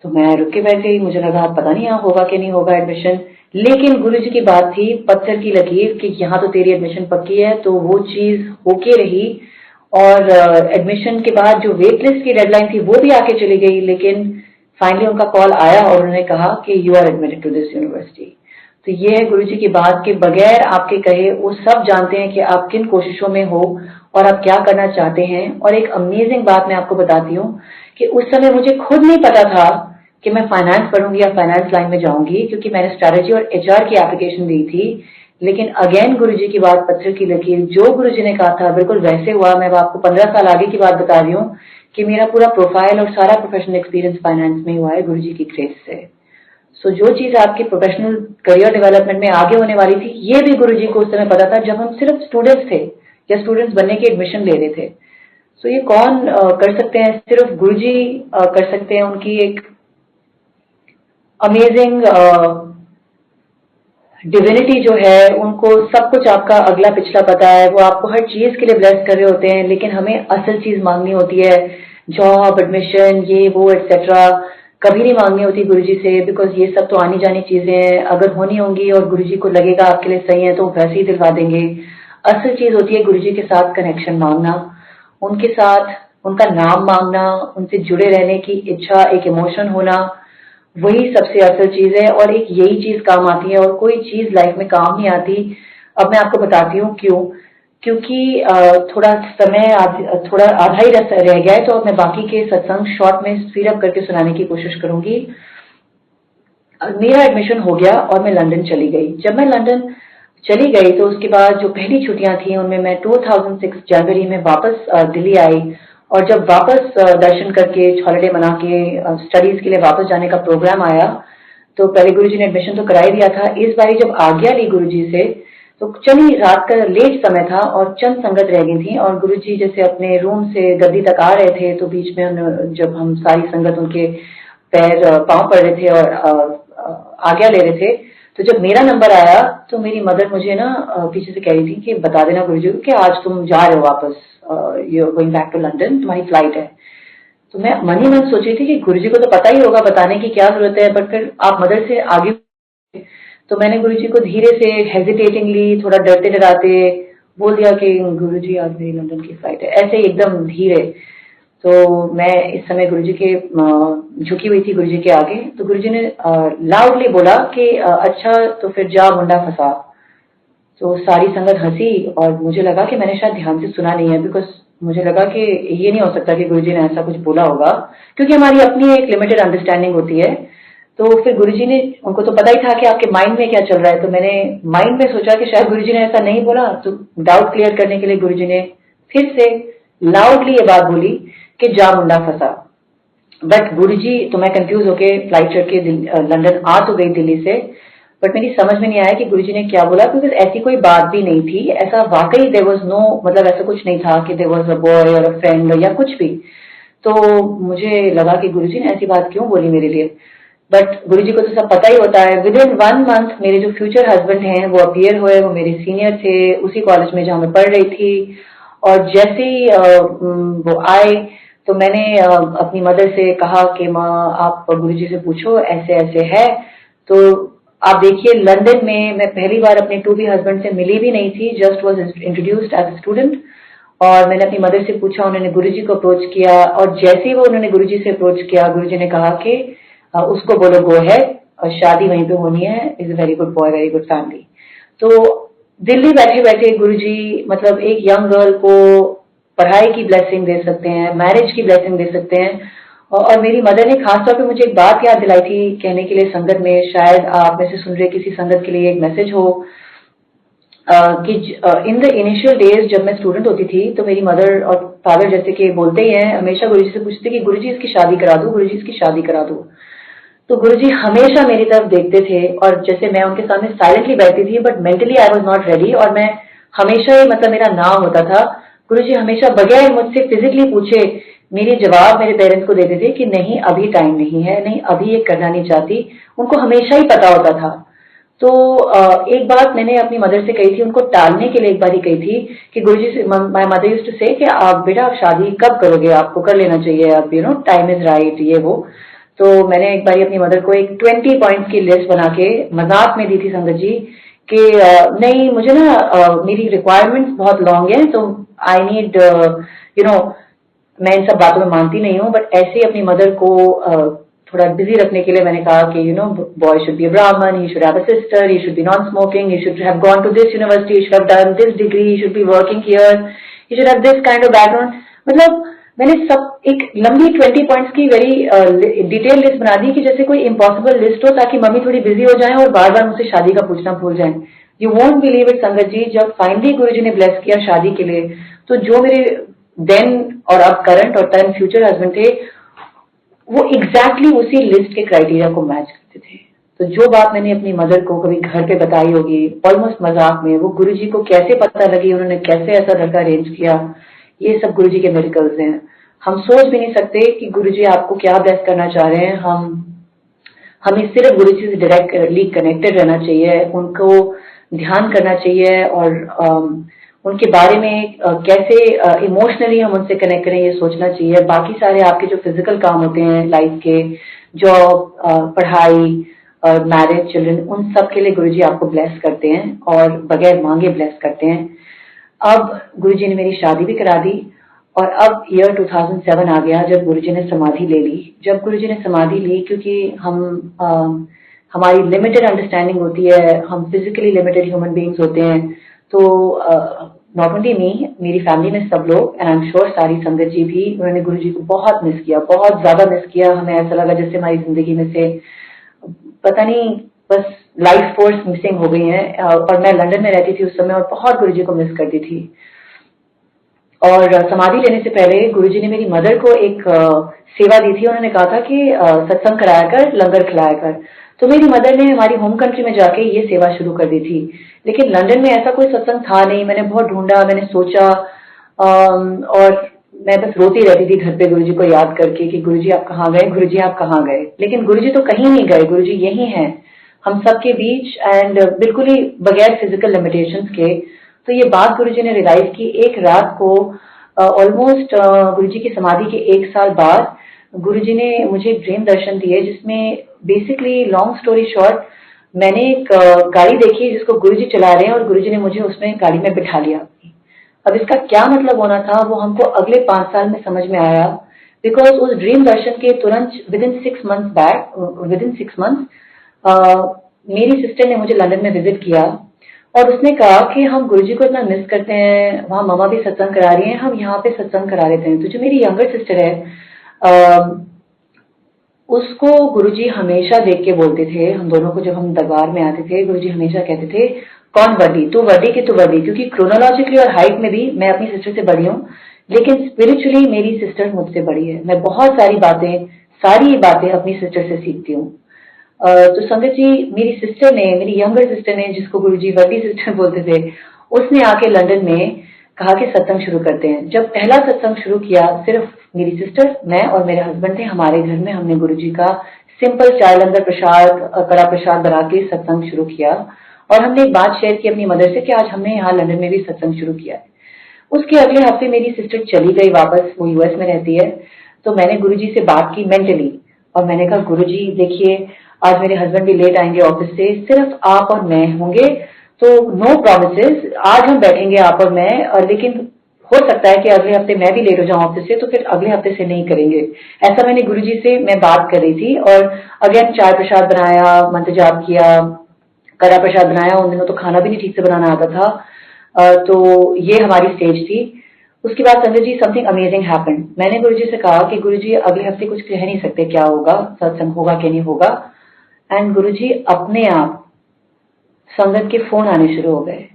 तो मैं रुक के बैठ गई, मुझे लगा पता नहीं यहाँ होगा कि नहीं होगा एडमिशन। लेकिन गुरुजी की बात थी पत्थर की लकीर कि यहाँ तो तेरी एडमिशन पक्की है, तो वो चीज होके रही। और एडमिशन के बाद जो वेट लिस्ट की डेडलाइन थी वो भी आके चली गई, लेकिन फाइनली उनका कॉल आया और उन्होंने कहा कि you are admitted to this university. तो ये है गुरुजी की बात के बगैर आपके कहे वो सब जानते हैं कि आप किन कोशिशों में हो और आप क्या करना चाहते हैं। और एक अमेजिंग बात मैं आपको बताती हूँ कि उस समय मुझे खुद नहीं पता था कि मैं फाइनेंस पढ़ूंगी या फाइनेंस लाइन में जाऊंगी, क्योंकि मैंने स्ट्रैटेजी और एचआर की एप्लीकेशन दी थी। लेकिन अगेन गुरुजी की बात पत्थर की लकीर, जो गुरुजी ने कहा था बिल्कुल वैसे हुआ। मैं आपको 15 साल आगे की बात बता रही हूँ कि मेरा पूरा प्रोफाइल और सारा प्रोफेशनल एक्सपीरियंस फाइनेंस में हुआ है गुरुजी की ग्रेस से। सो जो चीज आपके प्रोफेशनल करियर डेवलपमेंट में आगे होने वाली थी, ये भी गुरुजी को उस समय पता था जब हम सिर्फ स्टूडेंट्स थे या स्टूडेंट्स बनने की एडमिशन ले रहे थे। सो ये कौन कर सकते हैं, सिर्फ गुरुजी कर सकते हैं। उनकी एक अमेजिंग डिविनिटी जो है, उनको सब कुछ आपका अगला पिछला पता है। वो आपको हर चीज के लिए ब्लेस कर रहे होते हैं, लेकिन हमें असल चीज मांगनी होती है, जॉब, एडमिशन, ये वो एटसेट्रा। कभी नहीं मांगनी होती गुरुजी से, बिकॉज ये सब तो आनी जानी चीजें हैं, अगर होनी होंगी और गुरुजी को लगेगा आपके लिए सही है तो वैसे ही दिलवा देंगे। असल चीज होती है गुरुजी के साथ कनेक्शन मांगना, उनके साथ उनका नाम मांगना, उनसे जुड़े रहने की इच्छा, एक इमोशन होना, वही सबसे असल चीज है। और एक यही चीज काम आती है, और कोई चीज लाइफ में काम नहीं आती। अब मैं आपको बताती हूँ क्यों। क्योंकि थोड़ा समय थोड़ा आधा ही रह गया है, तो अब मैं बाकी के सत्संग शॉर्ट में स्पीड अप करके सुनाने की कोशिश करूंगी। मेरा एडमिशन हो गया और मैं लंदन चली गई। जब मैं लंदन चली गई तो उसके बाद जो पहली छुट्टियां थी उनमें मैं 2006 जनवरी में वापस दिल्ली आई। और जब वापस दर्शन करके हॉलिडे मना के स्टडीज के लिए वापस जाने का प्रोग्राम आया, तो पहले गुरुजी ने एडमिशन तो करा ही दिया था। इस बारी जब आज्ञा ली गुरुजी से, तो चली, रात का लेट समय था और चंद संगत रह गई थी, और गुरुजी जैसे अपने रूम से गद्दी तक आ रहे थे, तो बीच में जब हम सारी संगत उनके पैर पांव पड़ रहे थे और आज्ञा ले रहे थे, तो जब मेरा नंबर आया तो मेरी मदर मुझे ना पीछे से कह रही थी कि बता देना गुरुजी को कि आज तुम जा रहे हो वापस, you are going back to London, तुम्हारी फ्लाइट है। तो मैं मन ही मन सोच रही थी कि गुरुजी को तो पता ही होगा, बताने की क्या जरूरत है, बट फिर आप मदर से आगे। तो मैंने गुरुजी को धीरे से, हेजिटेटिंगली, थोड़ा डरते डराते बोल दिया कि गुरुजी आज मेरी लंदन की फ्लाइट है, ऐसे एकदम धीरे। तो मैं इस समय गुरुजी के झुकी हुई थी गुरुजी के आगे, तो गुरुजी ने लाउडली बोला कि अच्छा तो फिर जा मुंडा फंसा। तो सारी संगत हंसी और मुझे लगा कि मैंने शायद ध्यान से सुना नहीं है, बिकॉज मुझे लगा कि ये नहीं हो सकता कि गुरुजी ने ऐसा कुछ बोला होगा, क्योंकि हमारी अपनी एक लिमिटेड अंडरस्टैंडिंग होती है। तो फिर गुरुजी ने, उनको तो पता ही था कि आपके माइंड में क्या चल रहा है, तो मैंने माइंड में सोचा कि शायद गुरुजी ने ऐसा नहीं बोला। तो डाउट क्लियर करने के लिए गुरुजी ने फिर से लाउडली ये बात बोली कि जा मुंडा फंसा। बट गुरुजी, तो मैं कंफ्यूज होके फ्लाइट चढ़ के लंदन आ तो गई दिल्ली से, बट मेरी समझ में नहीं आया कि गुरुजी ने क्या बोला, क्योंकि ऐसी कोई बात भी नहीं थी। ऐसा वाकई देयर वाज नो, मतलब ऐसा कुछ नहीं था कि देयर वाज अ बॉय और अ फ्रेंड या कुछ भी। तो मुझे लगा कि गुरुजी ने ऐसी बात क्यों बोली मेरे लिए, बट गुरुजी को तो सब पता ही होता है। विद इन 1 मंथ मेरे जो फ्यूचर हस्बैंड हैं वो अपीयर हुए, वो मेरे सीनियर थे उसी कॉलेज में जहां मैं पढ़ रही थी। और जैसे ही वो आए तो मैंने अपनी मदर से कहा कि माँ आप गुरुजी से पूछो ऐसे ऐसे है। तो आप देखिए, लंदन में मैं पहली बार अपने टू बी हस्बैंड से मिली भी नहीं थी, just was introduced as student. और मैंने अपनी मदर से पूछा, उन्होंने गुरुजी को अप्रोच किया, और जैसे ही वो उन्होंने गुरुजी से अप्रोच किया, गुरुजी ने कहा कि उसको बोलो गो है, और शादी वहीं पे होनी है, is a very good boy, very good family. तो दिल्ली बैठे बैठे गुरुजी मतलब एक यंग गर्ल को पढ़ाई की ब्लेसिंग दे सकते हैं, मैरिज की ब्लेसिंग दे सकते हैं। और मेरी मदर ने खासतौर पे मुझे एक बात याद दिलाई थी कहने के लिए संगत में, शायद आप में से सुन रहे किसी संगत के लिए एक मैसेज हो, कि इन द इनिशियल डेज जब मैं स्टूडेंट होती थी तो मेरी मदर और फादर जैसे कि बोलते ही हैं, हमेशा गुरुजी से पूछते कि गुरुजी इसकी शादी करा दो, गुरुजी इसकी शादी करा दो। तो गुरुजी हमेशा मेरी तरफ देखते थे, और जैसे मैं उनके सामने साइलेंटली बैठती थी, but mentally I was not ready, और मैं हमेशा ही, मतलब मेरा ना होता था। गुरुजी हमेशा बगैर मुझसे फिजिकली पूछे मेरे जवाब मेरे पेरेंट्स को देते थे कि नहीं अभी टाइम नहीं है, नहीं अभी ये करना नहीं चाहती। उनको हमेशा ही पता होता था। तो एक बात मैंने अपनी मदर से कही थी, उनको टालने के लिए एक बार ही कही थी कि गुरुजी से, माय मदर यूज्ड टू से कि आप बेटा आप शादी कब करोगे, आपको कर लेना चाहिए, अब you know time is right, ये वो। तो मैंने एक बार अपनी मदर को एक 20 पॉइंट्स की लिस्ट बना के मजाक में दी थी संगत जी कि नहीं मुझे ना मेरी रिक्वायरमेंट्स बहुत लॉन्ग है, तो आई नीड यू नो, मैं इन सब बातों में मानती नहीं हूँ, बट ऐसे ही अपनी मदर को थोड़ा बिजी रखने के लिए मैंने कहा कि you know boy should be a Brahmin, he should have a sister, he should be non smoking, he should have gone to this university, he should have done this degree, he should be working here, he should have this kind of background. मतलब मैंने सब एक लंबी 20 points की very detail list बना दी कि जैसे कोई इम्पॉसिबल लिस्ट हो, ताकि मम्मी थोड़ी बिजी हो जाए और बार बार मुझसे शादी का पूछना भूल जाए। यू वोंट बिलीव इट संगत जी, जब फाइनली गुरुजी ने ब्लेस किया शादी के लिए, तो जो मेरे देन और अब करंट और टर्न फ्यूचर हस्बैंड थे, वो एग्जैक्टली उसी लिस्ट के क्राइटेरिया को मैच करते थे। तो जो बात मैंने अपनी मदर को कभी घर पे बताई होगी ऑलमोस्ट मजाक में, वो गुरुजी को कैसे पता लगी, उन्होंने कैसे ऐसा लड़का अरेंज किया, ये सब गुरुजी के मिरेकल्स हैं। हम सोच भी नहीं सकते कि गुरुजी आपको क्या ब्लेस करना चाह रहे हैं। हमें सिर्फ गुरुजी से डायरेक्टली कनेक्टेड रहना चाहिए, उनको ध्यान करना चाहिए, और उनके बारे में कैसे इमोशनली हम उनसे कनेक्ट करें ये सोचना चाहिए। बाकी सारे आपके जो फिजिकल काम होते हैं लाइफ के, जॉब, पढ़ाई और मैरिज, चिल्ड्रन, उन सब के लिए गुरुजी आपको ब्लेस करते हैं और बगैर मांगे ब्लेस करते हैं। अब गुरुजी ने मेरी शादी भी करा दी और अब ईयर 2007 आ गया जब गुरुजी ने समाधि ले ली। जब गुरुजी ने समाधि ली, क्योंकि हमारी लिमिटेड अंडरस्टैंडिंग होती है, हम फिजिकली लिमिटेड ह्यूमन बीइंग्स होते हैं, तो नॉट ओनली मी, मेरी फैमिली में सब लोग एंड आई एम श्योर सारी संगत जी भी, उन्होंने गुरुजी को बहुत मिस किया, बहुत ज्यादा मिस किया। हमें ऐसा लगा जैसे हमारी जिंदगी में से पता नहीं बस लाइफ फोर्स मिसिंग हो गई है। और मैं लंदन में रहती थी उस समय और बहुत गुरुजी को मिस करती थी। और समाधि लेने से पहले गुरुजी ने मेरी मदर को एक सेवा दी थी। उन्होंने कहा था कि सत्संग कराया कर, लंगर खिलाया कर। तो मेरी मदर ने हमारी होम कंट्री में जाके ये सेवा शुरू कर दी थी, लेकिन लंदन में ऐसा कोई सत्संग था नहीं। मैंने बहुत ढूंढा, मैंने सोचा, और मैं बस रोती रहती थी घर पे गुरुजी को याद करके कि गुरुजी आप कहाँ गए, गुरुजी आप कहाँ गए। लेकिन गुरुजी तो कहीं नहीं गए, गुरुजी यही हैं हम सबके बीच एंड बिल्कुल ही बगैर फिजिकल लिमिटेशंस के। तो ये बात गुरुजी ने रियलाइज की एक रात को, ऑलमोस्ट गुरुजी की समाधि के 1 साल बाद गुरुजी ने मुझे ड्रीम दर्शन दिए, जिसमें बेसिकली लॉन्ग स्टोरी शॉर्ट, मैंने एक गाड़ी देखी जिसको गुरुजी चला रहे हैं और गुरुजी ने मुझे उसमें गाड़ी में बिठा लिया। अब इसका क्या मतलब होना था वो हमको अगले 5 साल में समझ में आया, बिकॉज उस ड्रीम दर्शन के तुरंत विदिन 6 मंथ्स मेरी सिस्टर ने मुझे लंदन में विजिट किया और उसने कहा कि हम गुरुजी को इतना मिस करते हैं, वहां ममा भी सत्संग करा रही हैं, हम यहाँ पे सत्संग करा लेते हैं। तो जो मेरी यंगर सिस्टर है, उसको गुरुजी हमेशा देख के बोलते थे, हम दोनों को जब हम दरबार में आते थे गुरुजी हमेशा कहते थे, कौन बड़ी, तू बड़ी कि तू बड़ी, क्योंकि क्रोनोलॉजिकली और हाइट में भी मैं अपनी सिस्टर से बड़ी हूँ, लेकिन स्पिरिचुअली मेरी सिस्टर मुझसे बड़ी है। मैं बहुत सारी बातें अपनी सिस्टर से सीखती हूँ। तो संगत जी, मेरी सिस्टर ने, मेरी यंगर सिस्टर ने, जिसको गुरुजी बड़ी सिस्टर बोलते थे, उसने आके लंदन में कहा कि सत्संग शुरू करते हैं। जब पहला सत्संग शुरू किया, सिर्फ मेरी सिस्टर, मैं और मेरे हस्बैंड थे। हमारे घर में हमने गुरुजी का सिंपल चाय, लंगर प्रसाद, कड़ा प्रसाद बना के सत्संग शुरू किया और हमने एक बात शेयर की अपनी मदर से कि आज हमने यहाँ लंदन में भी सत्संग शुरू किया है। उसके अगले हफ्ते मेरी सिस्टर चली गई वापस, वो यूएस में रहती है। तो मैंने गुरुजी से बात की मेंटली और मैंने कहा, गुरुजी देखिए, आज मेरे हस्बैंड भी लेट आएंगे ऑफिस से, सिर्फ आप और मैं होंगे, तो नो प्रॉमिसेस, आज हम बैठेंगे आप और मैं, और लेकिन हो सकता है कि अगले हफ्ते मैं भी लेट हो जाऊं ऑफिस से, तो फिर अगले हफ्ते से नहीं करेंगे। ऐसा मैंने गुरुजी से मैं बात कर रही थी और अगेन चाय प्रसाद बनाया, मंत्र जाप किया, कड़ा प्रसाद बनाया। उन दिनों तो खाना भी नहीं ठीक से बनाना आता था। तो ये हमारी स्टेज थी। उसके बाद Sanjay ji, something amazing happened. मैंने गुरुजी से कहा कि गुरुजी अगले हफ्ते कुछ कह नहीं सकते, क्या होगा, सत्संग होगा कि नहीं होगा। एंड गुरुजी अपने आप संगत के फोन आने शुरू हो गए।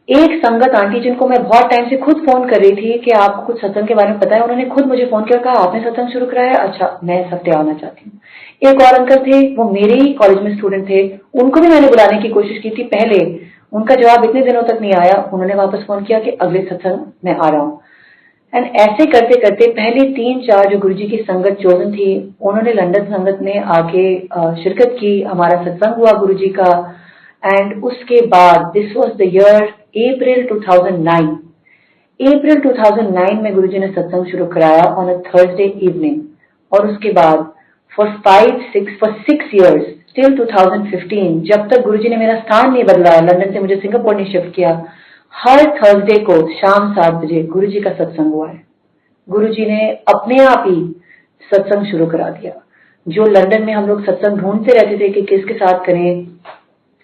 एक संगत आंटी, जिनको मैं बहुत टाइम से खुद फोन कर रही थी कि आपको कुछ सत्संग के बारे में पता है, उन्होंने खुद मुझे फोन किया, कहा आपने सत्संग शुरू कराया, अच्छा मैं इस हफ्ते आना चाहती हूँ। एक और अंकल थे, वो मेरे ही कॉलेज में स्टूडेंट थे, उनको भी मैंने बुलाने की कोशिश की थी पहले, उनका जवाब इतने दिनों तक नहीं आया। उन्होंने वापस फोन किया कि अगले सत्संग मैं आ रहा हूँ। एंड ऐसे करते करते पहले 3-4 जो गुरुजी की संगत चोजन थी, उन्होंने लंदन संगत में आके शिरकत की, हमारा सत्संग हुआ गुरुजी का। एंड उसके बाद दिस वाज द ईयर अप्रैल 2009। अप्रैल 2009 में गुरुजी ने सत्संग शुरू कराया ऑन अ थर्सडे इवनिंग, और उसके बाद फॉर 6 इयर्स टिल 2015, जब तक गुरुजी ने मेरा स्थान नहीं बदला, लंदन से मुझे सिंगापुर नहीं शिफ्ट किया, हर थर्सडे को शाम 7 बजे गुरुजी का सत्संग हुआ है। गुरुजी ने अपने आप ही सत्संग शुरू करा दिया। जो लंदन में हम लोग सत्संग ढूंढते रहते थे कि किसके साथ करें,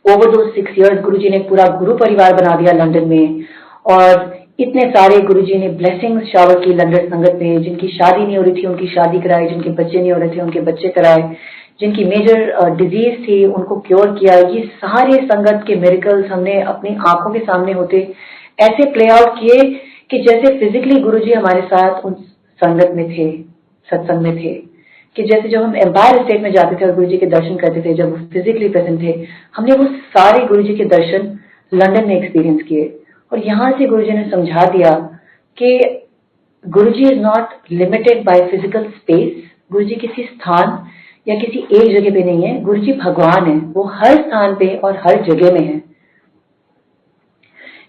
ओवर दो 6 इयर्स गुरुजी ने पूरा गुरु परिवार बना दिया लंदन में। और इतने सारे गुरुजी ने ब्लेसिंग्स शावर की लंदन संगत में, जिनकी शादी नहीं हो रही थी उनकी शादी कराई, जिनके बच्चे नहीं हो रहे थे उनके बच्चे कराए, जिनकी मेजर डिजीज थी उनको क्योर किया। ये सारे संगत के मिरेकल्स हमने अपनी आंखों के सामने होते ऐसे प्ले आउट किए कि जैसे फिजिकली गुरुजी हमारे साथ उन संगत में थे, सत्संग में थे, कि जैसे जब हम एम्पायर स्टेट में जाते थे और गुरुजी के दर्शन करते थे, जब वो फिजिकली प्रेजेंट थे, हमने वो सारे गुरुजी के दर्शन लंदन में एक्सपीरियंस किए। और यहां से गुरुजी ने समझा दिया कि Guruji is not limited by physical space. Guruji किसी स्थान या किसी एक जगह पे नहीं है, गुरुजी भगवान है, वो हर स्थान पे और हर जगह में है।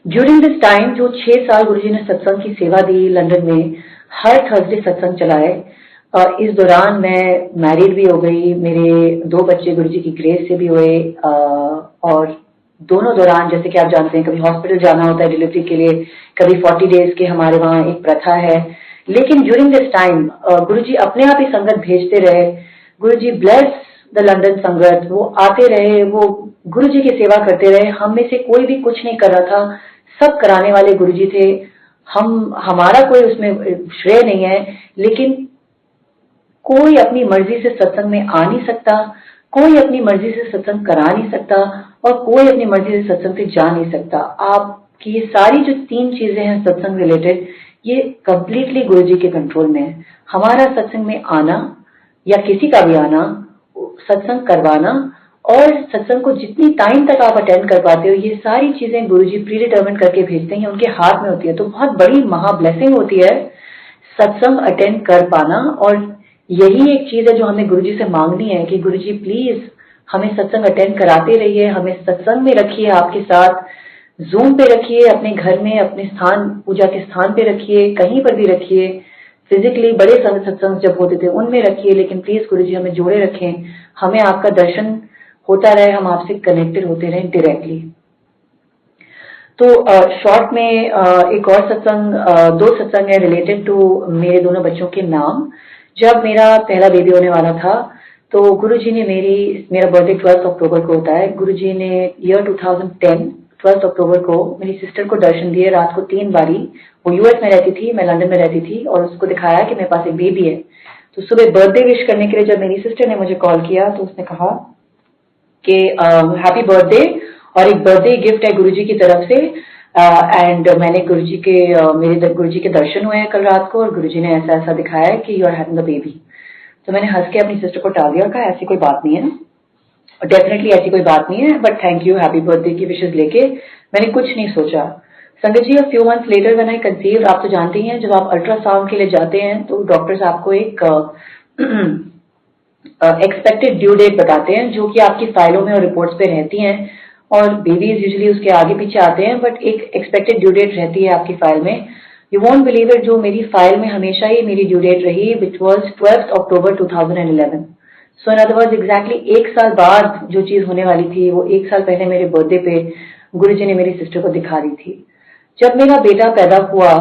ड्यूरिंग दिस टाइम जो 6 साल गुरुजी ने सत्संग की सेवा दी लंदन में, हर थर्सडे सत्संग चलाए, इस दौरान मैं मैरिड भी हो गई, मेरे 2 बच्चे गुरुजी की ग्रेस से भी हुए, और दोनों दौरान जैसे कि आप जानते हैं कभी हॉस्पिटल जाना होता है डिलीवरी के लिए, कभी 40 डेज के हमारे वहाँ एक प्रथा है। लेकिन ड्यूरिंग दिस टाइम गुरुजी अपने आप ही संगत भेजते रहे। गुरुजी ब्लेस द लंदन संगत, वो आते रहे, वो गुरुजी की सेवा करते रहे। हम में से कोई भी कुछ नहीं कर रहा था, सब कराने वाले गुरुजी थे। हमारा कोई उसमें श्रेय नहीं है, लेकिन कोई अपनी मर्जी से सत्संग में आ नहीं सकता, कोई अपनी मर्जी से सत्संग करा नहीं सकता, और कोई अपनी मर्जी से सत्संग से जा नहीं सकता। आपकी ये सारी जो 3 चीजें हैं सत्संग रिलेटेड, ये कंप्लीटली गुरुजी के कंट्रोल में है। हमारा सत्संग में आना या किसी का भी आना, सत्संग करवाना, और सत्संग को जितनी टाइम तक आप अटेंड कर पाते हो, ये सारी चीजें गुरुजी प्री डिटर्मिन करके भेजते हैं, उनके हाथ में होती है। तो बहुत बड़ी महा ब्लेसिंग होती है सत्संग अटेंड कर पाना। और यही एक चीज है जो हमें गुरुजी से मांगनी है कि गुरुजी प्लीज हमें सत्संग अटेंड कराते रहिए, हमें सत्संग में रखिए, आपके साथ जूम पे रखिए, अपने घर में, अपने स्थान, पूजा के स्थान पे रखिए, कहीं पर भी रखिए, फिजिकली बड़े सत्संग जब होते थे उनमें रखिए, लेकिन प्लीज गुरुजी हमें जोड़े रखें, हमें आपका दर्शन होता रहे, हम आपसे कनेक्टेड होते रहें डायरेक्टली। तो शॉर्ट में एक और सत्संग, 2 सत्संग है रिलेटेड टू मेरे दोनों बच्चों के नाम। जब मेरा पहला बेबी होने वाला था तो गुरुजी ने मेरा बर्थडे 12 अक्टूबर को होता है। गुरुजी ने ईयर 2010 12 अक्टूबर को मेरी सिस्टर को दर्शन दिए रात को 3 बारी। वो यूएस में रहती थी, मैं लंदन में रहती थी, और उसको दिखाया कि मेरे पास एक बेबी है। तो सुबह बर्थडे विश करने के लिए जब मेरी सिस्टर ने मुझे कॉल किया तो उसने कहा कि हैप्पी बर्थडे, और एक बर्थडे गिफ्ट है गुरुजी की तरफ से। एंड मैंने मेरे गुरुजी के दर्शन हुए हैं कल रात को, और गुरुजी ने ऐसा ऐसा दिखाया है कि you are having a baby. तो मैंने हंस के अपनी सिस्टर को टाल दिया और कहा ऐसी कोई बात नहीं है, डेफिनेटली ऐसी कोई बात नहीं है, but thank you, happy birthday की विशेष लेके मैंने कुछ नहीं सोचा। संगत जी, few months later when I conceived, आप तो जानते ही हैं जब आप अल्ट्रासाउंड के लिए जाते हैं तो डॉक्टर्स आपको एक एक्सपेक्टेड ड्यू डेट बताते हैं जो कि आपकी फाइलों में और रिपोर्ट्स पे रहती हैं, और बेबीज यूजुअली उसके आगे पीछे आते हैं, बट एक एक्सपेक्टेड ड्यू डेट रहती है आपकी फाइल में। यू वोंट बिलीव इट, जो मेरी फाइल में हमेशा ही मेरी ड्यू डेट रही which was 12 October 2011। So in other words exactly 1 साल बाद जो चीज होने वाली थी वो 1 साल पहले मेरे बर्थडे पे गुरुजी ने मेरी सिस्टर को दिखा दी थी। जब मेरा बेटा पैदा हुआ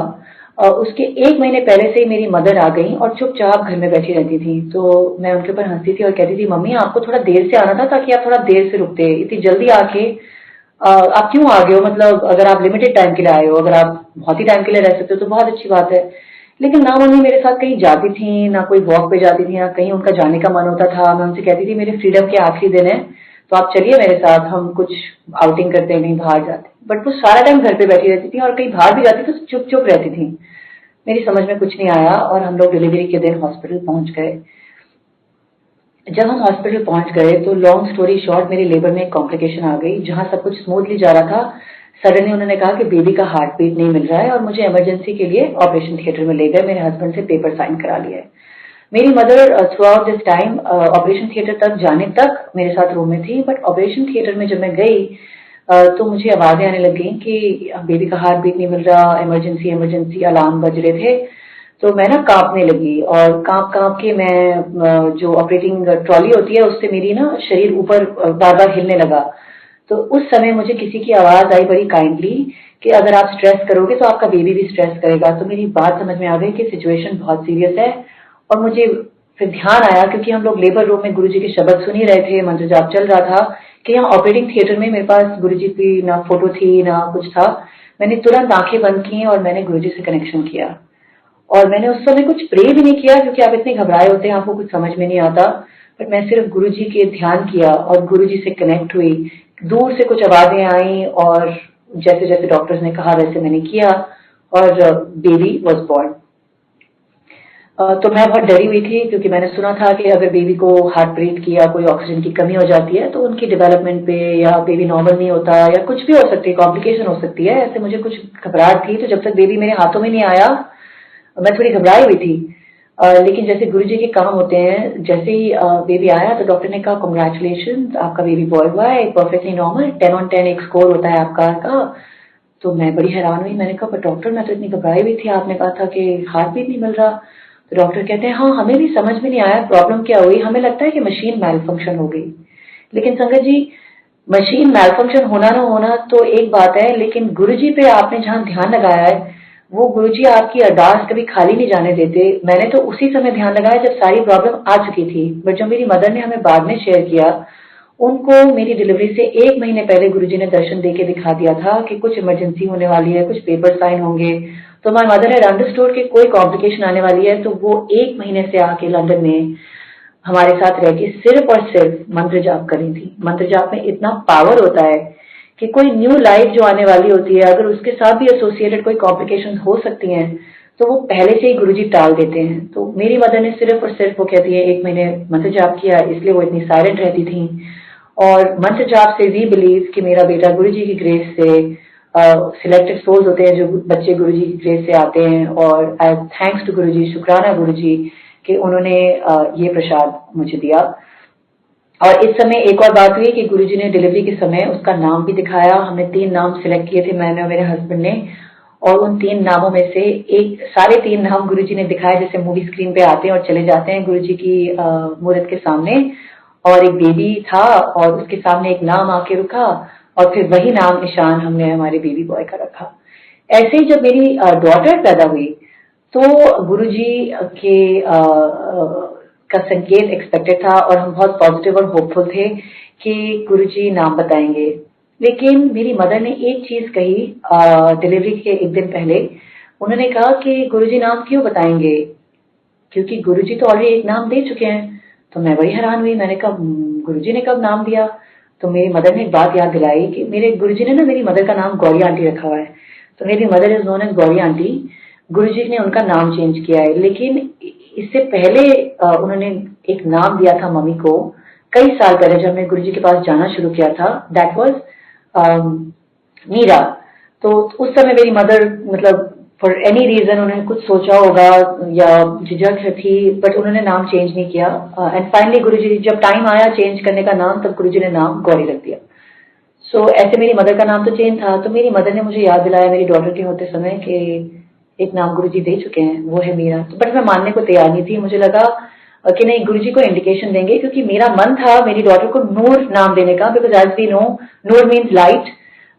उसके 1 महीने पहले से ही मेरी मदर आ गई और चुपचाप घर में बैठी रहती थी। तो मैं उनके ऊपर हंसती थी और कहती थी, मम्मी आपको थोड़ा देर से आना था ताकि आप थोड़ा देर से रुकते, इतनी जल्दी आके आप क्यों आ गए हो? मतलब अगर आप लिमिटेड टाइम के लिए आए हो, अगर आप बहुत ही टाइम के लिए रह सकते हो तो बहुत अच्छी बात है। लेकिन ना मम्मी मेरे साथ कहीं जाती थी, ना कोई वॉक पे जाती थी, ना कहीं उनका जाने का मन होता था। मैं उनसे कहती थी मेरे फ्रीडम के आखिरी दिन है तो आप चलिए मेरे साथ, हम कुछ आउटिंग करते हैं, कहीं बाहर जाते। बट वो सारा टाइम घर पे बैठी रहती थी, और कहीं बाहर भी जाती तो चुप चुप रहती थी। मेरी समझ में कुछ नहीं आया और हम लोग डिलीवरी के दिन हॉस्पिटल पहुंच गए। जब हम हॉस्पिटल पहुंच गए तो लॉन्ग स्टोरी शॉर्ट, मेरे लेबर में एक कॉम्प्लिकेशन आ गई। जहां सब कुछ स्मूथली जा रहा था, सडनली उन्होंने कहा कि बेबी का हार्ट बीट नहीं मिल रहा है, और मुझे इमरजेंसी के लिए ऑपरेशन थिएटर में ले गए। मेरे हस्बैंड से पेपर साइन करा लिया। मेरी mother through out this time operation theatre तक जाने तक मेरे साथ रूम में थी, बट ऑपरेशन थिएटर में जब मैं गई तो मुझे आवाजें आने लग गई कि बेबी का हार्ट बीट नहीं मिल रहा, इमरजेंसी इमरजेंसी अलार्म बज रहे थे। तो मैं ना कांपने लगी, और कांप कांप के मैं जो ऑपरेटिंग ट्रॉली होती है उससे मेरी ना शरीर ऊपर बार बार हिलने लगा। तो उस समय मुझे किसी की आवाज आई बड़ी काइंडली कि अगर आप स्ट्रेस करोगे तो आपका बेबी भी स्ट्रेस करेगा। तो मेरी बात समझ में आ गई कि सिचुएशन बहुत सीरियस है, और मुझे फिर ध्यान आया क्योंकि हम लोग लेबर रूम में गुरुजी के शब्द सुन ही रहे थे, मंत्र जाप चल रहा था, कि यहाँ ऑपरेटिंग थिएटर में मेरे पास गुरुजी की ना फोटो थी ना कुछ था। मैंने तुरंत आंखें बंद की और मैंने गुरुजी से कनेक्शन किया, और मैंने उस समय कुछ प्रे भी नहीं किया क्योंकि आप इतने घबराए होते हैं, आपको कुछ समझ में नहीं आता। बट मैं सिर्फ गुरुजी के ध्यान किया और गुरुजी से कनेक्ट हुई। दूर से कुछ आवाजें आई और जैसे जैसे डॉक्टर्स ने कहा वैसे मैंने किया, और बेबी वॉज बॉर्न। तो मैं बहुत डरी हुई थी क्योंकि मैंने सुना था कि अगर बेबी को हार्ट ब्रेक की या कोई ऑक्सीजन की कमी हो जाती है तो उनकी डेवलपमेंट पे, या बेबी नॉर्मल नहीं होता, या कुछ भी हो सकती है, कॉम्प्लिकेशन हो सकती है। ऐसे मुझे कुछ घबराहट थी। तो जब तक बेबी मेरे हाथों में नहीं आया मैं थोड़ी घबराई हुई थी। लेकिन जैसे गुरुजी के काम होते हैं, जैसे ही बेबी आया तो डॉक्टर ने कहा कांग्रेचुलेशन, आपका बेबी बॉय हुआ है, परफेक्टली नॉर्मल, 10 on 10 एक स्कोर होता है आपका का। तो मैं बड़ी हैरान हुई। मैंने कहा पर डॉक्टर मैं तो इतनी घबराई हुई थी, आपने कहा था कि हार्ट बीट नहीं मिल रहा। तो डॉक्टर कहते हैं हाँ हमें भी समझ में नहीं आया प्रॉब्लम क्या हुई, हमें लगता है कि मशीन मैल फंक्शन हो गई। लेकिन संगत जी, मशीन मैल फंक्शन होना ना होना तो एक बात है, लेकिन गुरुजी पे आपने जहां ध्यान लगाया है वो गुरुजी आपकी अरदास कभी खाली नहीं जाने देते। मैंने तो उसी समय ध्यान लगाया जब सारी प्रॉब्लम आ चुकी थी, बट जो मेरी मदर ने हमें बाद में शेयर किया, उनको मेरी डिलीवरी से 1 महीने पहले गुरुजी ने दर्शन देके दिखा दिया था कि कुछ इमरजेंसी होने वाली है, कुछ पेपर साइन होंगे। तो माय मदर हैड अंडरस्टूड कि कोई कॉम्प्लिकेशन आने वाली है, तो वो 1 महीने से आके लंदन में हमारे साथ रह के सिर्फ और सिर्फ मंत्र जाप कर रही थी। मंत्र जाप में इतना पावर होता है कि कोई न्यू लाइफ जो आने वाली होती है, अगर उसके साथ भी एसोसिएटेड कोई कॉम्प्लिकेशन हो सकती हैं, तो वो पहले से ही गुरुजी टाल देते हैं। तो मेरी मदर ने सिर्फ और सिर्फ वो कहती है 1 महीने मंत्र जाप किया, इसलिए वो इतनी साइलेंट रहती थी। और मंत्र जाप से वी बिलीव कि मेरा बेटा गुरुजी की ग्रेस से सिलेक्टेड सोल्स होते हैं जो बच्चे गुरुजी की ग्रेस से आते हैं, और आई थैंक्स टू गुरुजी, शुक्राना गुरुजी कि उन्होंने ये प्रसाद मुझे दिया। और इस समय एक और बात हुई कि गुरुजी ने डिलीवरी के समय उसका नाम भी दिखाया। हमने 3 नाम सिलेक्ट किए थे, मैंने और मेरे हस्बैंड ने, और उन 3 नामों में से सारे 3 नाम गुरुजी ने दिखाए जैसे मूवी स्क्रीन पे आते हैं और चले जाते हैं गुरुजी की मूर्त के सामने। और एक बेबी था और उसके सामने एक नाम आके रुका, और फिर वही नाम ईशान हमने हमारे बेबी बॉय का रखा। ऐसे ही जब मेरी डॉटर पैदा हुई तो गुरुजी के का संकेत एक्सपेक्टेड था और हम बहुत पॉजिटिव और होपफुल थे कि गुरुजी नाम बताएंगे। लेकिन मेरी मदर ने एक चीज कही डिलीवरी के एक दिन पहले। उन्होंने कहा कि गुरुजी नाम क्यों बताएंगे, क्योंकि गुरुजी तो ऑलरेडी एक नाम दे चुके हैं। तो मैं बड़ी हैरान हुई, मैंने कहा गुरुजी ने कब नाम दिया? तो मेरी मदर ने एक बात याद दिलाई कि मेरे गुरुजी ने ना मेरी मदर का नाम गौरी आंटी रखा हुआ है, तो मेरी mother is known as Gauri aunty. Guruji ने उनका नाम चेंज किया है, लेकिन इससे पहले उन्होंने एक नाम दिया था मम्मी को कई साल पहले जब मैं गुरुजी के पास जाना शुरू किया था, दैट वाज मीरा। तो उस समय मेरी मदर मतलब फॉर एनी रीजन उन्होंने कुछ सोचा होगा या झिझक थी, बट उन्होंने नाम चेंज नहीं किया। एंड फाइनली गुरुजी जब टाइम आया चेंज करने का नाम, तब गुरुजी ने नाम गौरी रख दिया। सो ऐसे मेरी मदर का नाम तो चेंज था, तो मेरी मदर ने मुझे याद दिलाया मेरी डॉटर के होते समय कि एक नाम गुरुजी दे चुके हैं, वो है मीरा। बट मैं मानने को तैयार नहीं थी, मुझे लगा कि नहीं गुरुजी को इंडिकेशन देंगे, क्योंकि मेरा मन था मेरी डॉटर को नूर नाम देने का, because as we know Noor means light,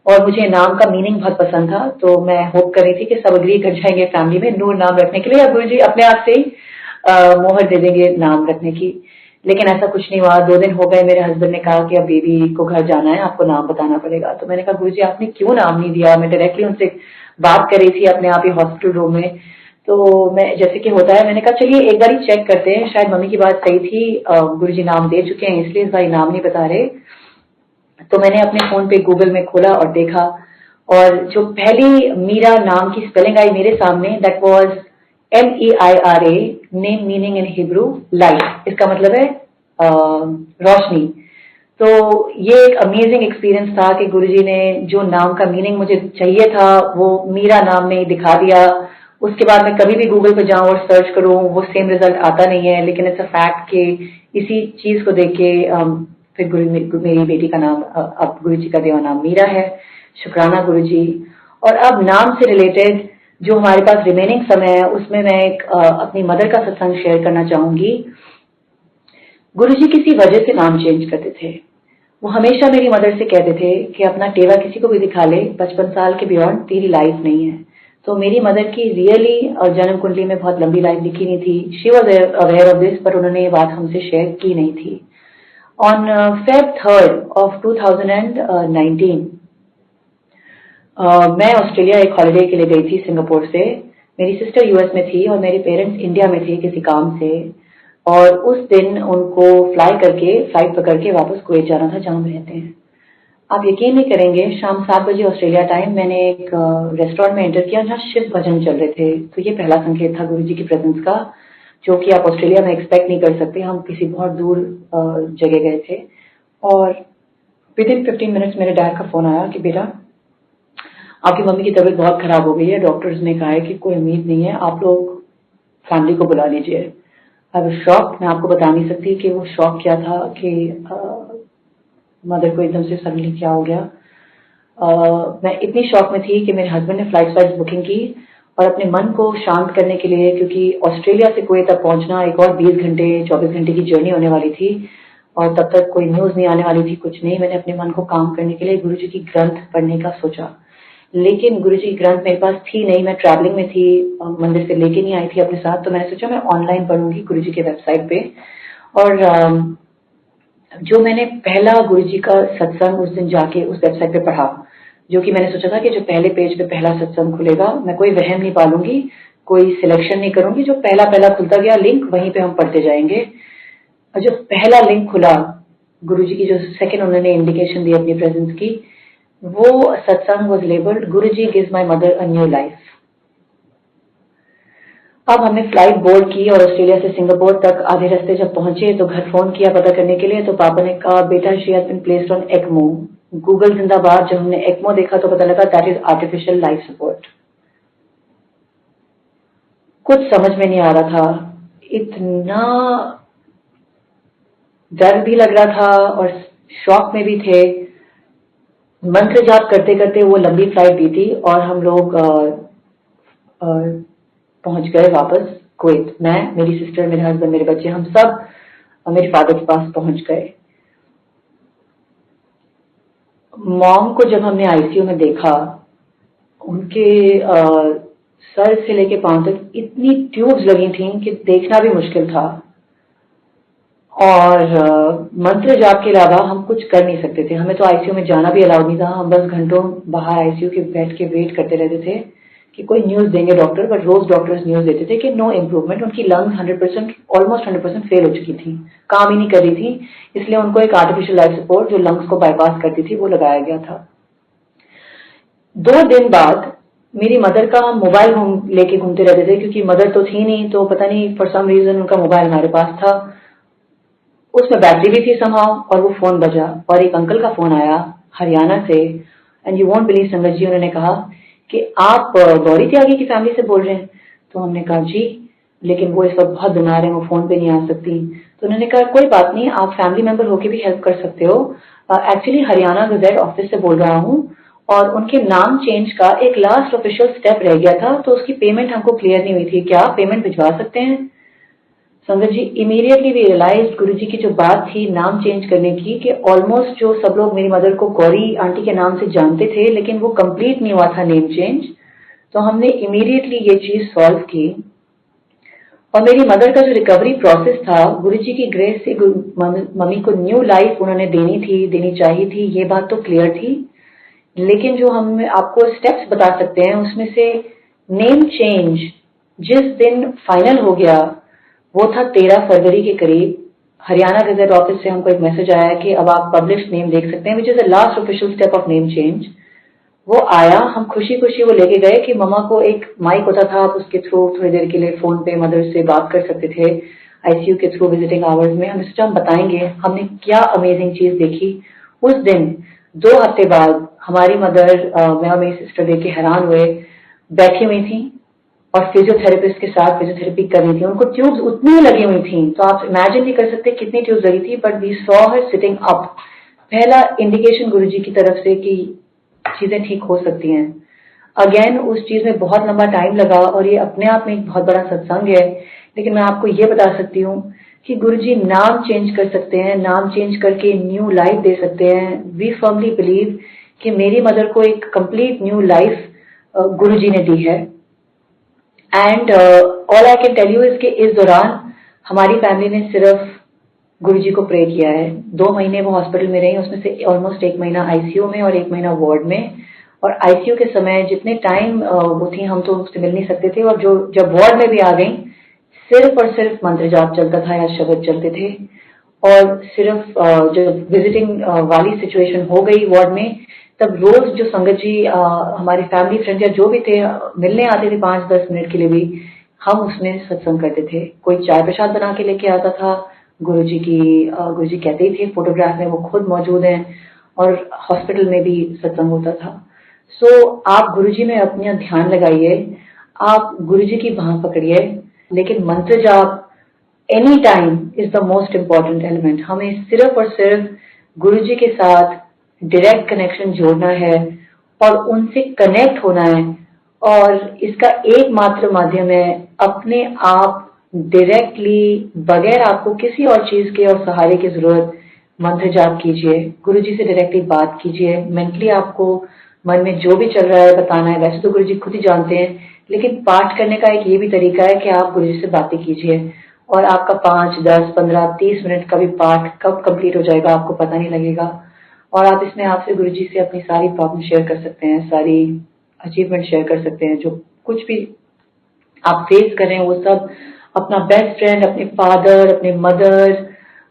और मुझे नाम का मीनिंग बहुत पसंद था। तो मैं होप कर रही थी कि सब अग्री कर जाएंगे फैमिली में नूर नाम रखने के लिए, या गुरुजी अपने आप से ही मोहर दे देंगे नाम रखने की। लेकिन ऐसा कुछ नहीं हुआ। 2 दिन हो गए, मेरे हस्बैंड ने कहा कि अब बेबी को घर जाना है, आपको नाम बताना पड़ेगा। तो मैंने कहा गुरुजी आपने क्यों नाम नहीं दिया? मैं डायरेक्टली उनसे बात कर रही थी अपने आप ही हॉस्पिटल रूम में। तो मैं जैसे कि होता है, मैंने कहा चलिए एक बार ही चेक करते हैं, शायद मम्मी की बात सही थी, गुरुजी नाम दे चुके हैं इसलिए इस बार नाम नहीं बता रहे। तो मैंने अपने फोन पे गूगल में खोला और देखा, और जो पहली मीरा नाम की स्पेलिंग आई मेरे सामने, that was MEIRA, name meaning in Hebrew light, इसका मतलब है रोशनी। तो ये एक अमेजिंग एक्सपीरियंस था कि गुरुजी ने जो नाम का मीनिंग मुझे चाहिए था वो मीरा नाम में दिखा दिया। उसके बाद मैं कभी भी गूगल पे जाऊं और सर्च करूं वो सेम रिजल्ट आता नहीं है, लेकिन इट्स अ फैक्ट कि इसी चीज को देख के फिर मेरी बेटी का नाम अब गुरुजी का देवा नाम मीरा है। शुक्राना गुरुजी। और अब नाम से रिलेटेड जो हमारे पास रिमेनिंग समय है उसमें मैं एक अपनी मदर का सत्संग शेयर करना चाहूंगी। गुरुजी किसी वजह से नाम चेंज करते थे। वो हमेशा मेरी मदर से कहते थे कि अपना टेवा किसी को भी दिखा ले, 55 साल के बियॉन्ड तेरी लाइफ नहीं है। तो मेरी मदर की रियली और जन्म कुंडली में बहुत लंबी लाइफ लिखी नहीं थी। She was aware of this, पर उन्होंने ये बात हमसे शेयर की नहीं थी। ऑन Feb 3rd of 2019 मैं ऑस्ट्रेलिया एक हॉलिडे के लिए गई थी सिंगापुर से। मेरी सिस्टर यूएस में थी और मेरे पेरेंट्स इंडिया में थे किसी काम से, और उस दिन उनको फ्लाइट पकड़ के वापस कुवैत जाना था जहां हम रहते हैं। आप यकीन नहीं करेंगे, शाम 7 बजे ऑस्ट्रेलिया टाइम मैंने एक रेस्टोरेंट में एंटर किया जहाँ शिव भजन चल रहे थे। तो ये पहला संकेत था गुरुजी की प्रेजेंस का, जो कि आप ऑस्ट्रेलिया में एक्सपेक्ट नहीं कर सकते। हम किसी बहुत दूर जगह गए थे, और विद इन 15 मिनट्स मेरे डैड का फोन आया कि बेटा आपकी मम्मी की तबीयत बहुत खराब हो गई है, डॉक्टर्स ने कहा है कि कोई उम्मीद नहीं है, आप लोग फैमिली को बुला लीजिए। अब शॉक मैं आपको बता नहीं सकती कि वो शॉक क्या था कि मदर को एकदम से सडनली क्या हो गया। मैं इतनी शॉक में थी कि मेरे हस्बैंड ने फ्लाइट बुकिंग की, और अपने मन को शांत करने के लिए, क्योंकि ऑस्ट्रेलिया से कुवैत तक पहुंचना एक और 20 घंटे 24 घंटे की जर्नी होने वाली थी और तब तक कोई न्यूज नहीं आने वाली थी, कुछ नहीं। मैंने अपने मन को काम करने के लिए गुरुजी की ग्रंथ पढ़ने का सोचा, लेकिन गुरुजी की ग्रंथ मेरे पास थी नहीं, मैं ट्रैवलिंग में थी, मंदिर से लेके नहीं आई थी अपने साथ। तो मैंने सोचा मैं ऑनलाइन पढ़ूंगी गुरुजी के वेबसाइट पे। और जो मैंने पहला गुरुजी का सत्संग उस दिन जाके उस वेबसाइट पे पढ़ा, जो कि मैंने सोचा था कि जो पहले पेज पे पहला सत्संग खुलेगा, मैं कोई वहम नहीं पालूंगी, कोई सिलेक्शन नहीं करूंगी, जो पहला पहला खुलता गया लिंक वहीं पे हम पढ़ते जाएंगे। और जो पहला लिंक खुला, गुरुजी की जो सेकंड उन्होंने इंडिकेशन दी अपनी प्रेजेंस की, वो सत्संग was labelled Guruji gives my mother a new life. अब हमने फ्लाइट बोर्ड की और ऑस्ट्रेलिया से सिंगापुर तक आधे रास्ते जब पहुंचे तो घर फोन किया पता करने के लिए, तो पापा ने कहा बेटा she has been placed on ECMO. Google जिंदाबाद। जब हमने एक्मो देखा तो पता लगा that is artificial life support. कुछ समझ में नहीं आ रहा था, इतना डर भी लग रहा था और शॉक में भी थे। मंत्र जाप करते करते वो लंबी फ्लाइट दी थी और हम लोग पहुंच गए वापस कुवैत। मैं, मेरी सिस्टर, मेरे हस्बैंड, मेरे बच्चे, हम सब मेरे फादर के पास पहुंच गए। मॉम को जब हमने आईसीयू में देखा, उनके सर से लेके पांव तक इतनी ट्यूब्स लगी थी कि देखना भी मुश्किल था और मंत्र जाप के अलावा हम कुछ कर नहीं सकते थे। हमें तो आईसीयू में जाना भी अलाउड नहीं था। हम बस घंटों बाहर आईसीयू के बैठ के वेट करते रहते थे कि कोई न्यूज देंगे डॉक्टर, बट रोज डॉक्टर्स न्यूज देते थे कि नो इम्प्रूवमेंट। उनकी लंग्स 100% ऑलमोस्ट 100% फेल हो चुकी थी, काम ही नहीं कर रही थी, इसलिए उनको एक आर्टिफिशियल लाइफ सपोर्ट जो लंग्स को बाईपास करती थी वो लगाया गया था। 2 दिन बाद मेरी मदर का मोबाइल लेके घूमते रहते थे, क्योंकि मदर तो थी नहीं, तो पता नहीं फॉर सम रीजन उनका मोबाइल हमारे पास था, उसमें बैटरी भी थी समहाउ, और वो फोन बजा और एक अंकल का फोन आया हरियाणा से। एंड यू वोंट बिलीव संगत जी, उन्होंने कहा कि आप गौरी त्यागी की फैमिली से बोल रहे हैं। तो हमने कहा जी, लेकिन वो इस वक्त बहुत बीमार है, वो फोन पे नहीं आ सकती। तो उन्होंने कहा कोई बात नहीं, आप फैमिली मेंबर होके भी हेल्प कर सकते हो। एक्चुअली हरियाणा गजेट ऑफिस से बोल रहा हूँ और उनके नाम चेंज का एक लास्ट ऑफिशियल स्टेप रह गया था, तो उसकी पेमेंट हमको क्लियर नहीं हुई थी, क्या आप पेमेंट भिजवा सकते हैं? संगत जी, इमीडिएटली वी रियलाइज गुरु जी की जो बात थी नाम चेंज करने की, कि ऑलमोस्ट जो सब लोग मेरी मदर को गौरी आंटी के नाम से जानते थे, लेकिन वो कंप्लीट नहीं हुआ था नेम चेंज। तो हमने इमीडिएटली ये चीज सॉल्व की और मेरी मदर का जो रिकवरी प्रोसेस था, गुरु जी की ग्रेस से मम्मी को न्यू लाइफ उन्होंने देनी चाहिए थी, ये बात तो क्लियर थी। लेकिन जो हम आपको स्टेप्स बता सकते हैं उसमें से नेम चेंज जिस दिन फाइनल हो गया वो था 13 फरवरी के करीब। हरियाणा गजेट ऑफिस से हमको एक मैसेज आया कि अब आप पब्लिश नेम देख सकते हैं, which is the last official step of name change. वो आया, हम खुशी खुशी वो लेके गए कि मम्मा को एक माइक होता था, आप उसके थ्रू थोड़ी देर के लिए फोन पे मदर से बात कर सकते थे आईसीयू के थ्रू विजिटिंग आवर्स में। हमने सोचा हम बताएंगे हमने क्या अमेजिंग चीज देखी उस दिन। 2 हफ्ते बाद हमारी मदर, मैं और मेरी सिस्टर देख के हैरान हुए, बैठी हुई थी और फिजियोथेरेपिस्ट के साथ फिजियोथेरेपी कर रही थी। उनको ट्यूब्स उतनी लगी हुई थी, तो आप इमेजिन नहीं कर सकते कितनी ट्यूब्स लगी थी, but we saw her sitting up. पहला इंडिकेशन गुरुजी की तरफ से कि चीजें ठीक हो सकती हैं। अगेन उस चीज में बहुत लंबा टाइम लगा और ये अपने आप में एक बहुत बड़ा सत्संग है, लेकिन मैं आपको ये बता सकती हूँ कि गुरुजी नाम चेंज कर सकते हैं, नाम चेंज करके न्यू लाइफ दे सकते हैं। वी फर्मली बिलीव कि मेरी मदर को एक कंप्लीट न्यू लाइफ गुरुजी ने दी है। And all I can tell you is कि इस दौरान हमारी फैमिली ने सिर्फ गुरुजी को प्रे किया है। 2 महीने वो हॉस्पिटल में रही, उसमें से ऑलमोस्ट 1 महीना आईसीयू में और 1 महीना वार्ड में। और आईसीयू के समय जितने टाइम वो थी हम तो उससे मिल नहीं सकते थे, और जो जब वार्ड में भी आ गई सिर्फ और सिर्फ मंत्र जाप चलता था या शब्द चलते थे। और सिर्फ जब विजिटिंग वाली सिचुएशन हो गई वार्ड में, तब रोज जो संगत जी हमारे फैमिली फ्रेंड या जो भी थे मिलने आते थे 5-10 मिनट के लिए भी, हम उसमें सत्संग करते थे। कोई चाय प्रसाद बना के लेके आता था, गुरुजी कहते ही थे फोटोग्राफ में वो खुद मौजूद हैं, और हॉस्पिटल में भी सत्संग होता था। सो आप गुरुजी में अपना ध्यान लगाइए, आप गुरुजी की बाह पकड़िए, लेकिन मंत्र जाप any time is the most important element. हमें सिर्फ और सिर्फ गुरुजी के साथ डायरेक्ट कनेक्शन जोड़ना है और उनसे कनेक्ट होना है, और इसका एकमात्र माध्यम है अपने आप डायरेक्टली, बगैर आपको किसी और चीज के और सहारे की जरूरत, मंत्र जाप कीजिए, गुरुजी से डायरेक्टली बात कीजिए। मेंटली आपको मन में जो भी चल रहा है बताना है, वैसे तो गुरुजी खुद ही जानते हैं, लेकिन पाठ करने का एक ये भी तरीका है कि आप गुरुजी से बातें कीजिए और आपका 5, 10, 15, 30 मिनट का भी पाठ कब कंप्लीट हो जाएगा आपको पता नहीं लगेगा। और आप इसमें आपसे गुरुजी से अपनी सारी प्रॉब्लम शेयर कर सकते हैं, सारी अचीवमेंट शेयर कर सकते हैं, जो कुछ भी आप फेस कर रहे हैं वो सब अपना बेस्ट फ्रेंड, अपने फादर, अपने मदर,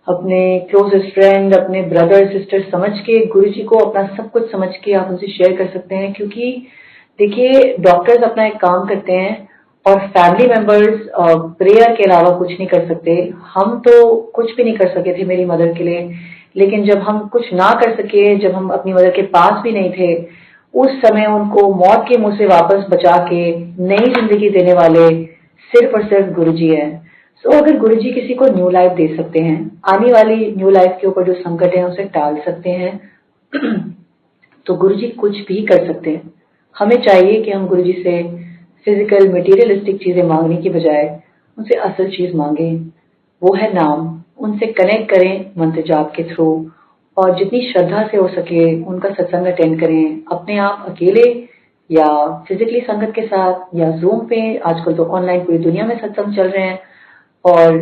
अपने क्लोजेस्ट फ्रेंड, अपने ब्रदर सिस्टर समझ के, गुरुजी को अपना सब कुछ समझ के आप उनसे शेयर कर सकते हैं। क्योंकि देखिए, डॉक्टर्स अपना एक काम करते हैं और फैमिली मेंबर्स प्रेयर के अलावा कुछ नहीं कर सकते। हम तो कुछ भी नहीं कर सके थे मेरी मदर के लिए, लेकिन जब हम कुछ ना कर सके, जब हम अपनी मदर के पास भी नहीं थे, उस समय उनको मौत के मुंह से वापस बचा के नई जिंदगी देने वाले सिर्फ और सिर्फ गुरुजी हैं। सो अगर गुरुजी किसी को न्यू लाइफ दे सकते हैं, आने वाली न्यू लाइफ के ऊपर जो संकट है उसे टाल सकते हैं, तो गुरुजी कुछ भी कर सकते हैं। हमें चाहिए कि हम गुरुजी से फिजिकल मटेरियलिस्टिक चीजें मांगने की बजाय उनसे असल चीज मांगे, वो है नाम। उनसे कनेक्ट करें मंत्र जाप के थ्रू, और जितनी श्रद्धा से हो सके उनका सत्संग अटेंड करें, अपने आप अकेले या फिजिकली संगत के साथ या जूम पे। आजकल तो ऑनलाइन पूरी दुनिया में सत्संग चल रहे हैं। और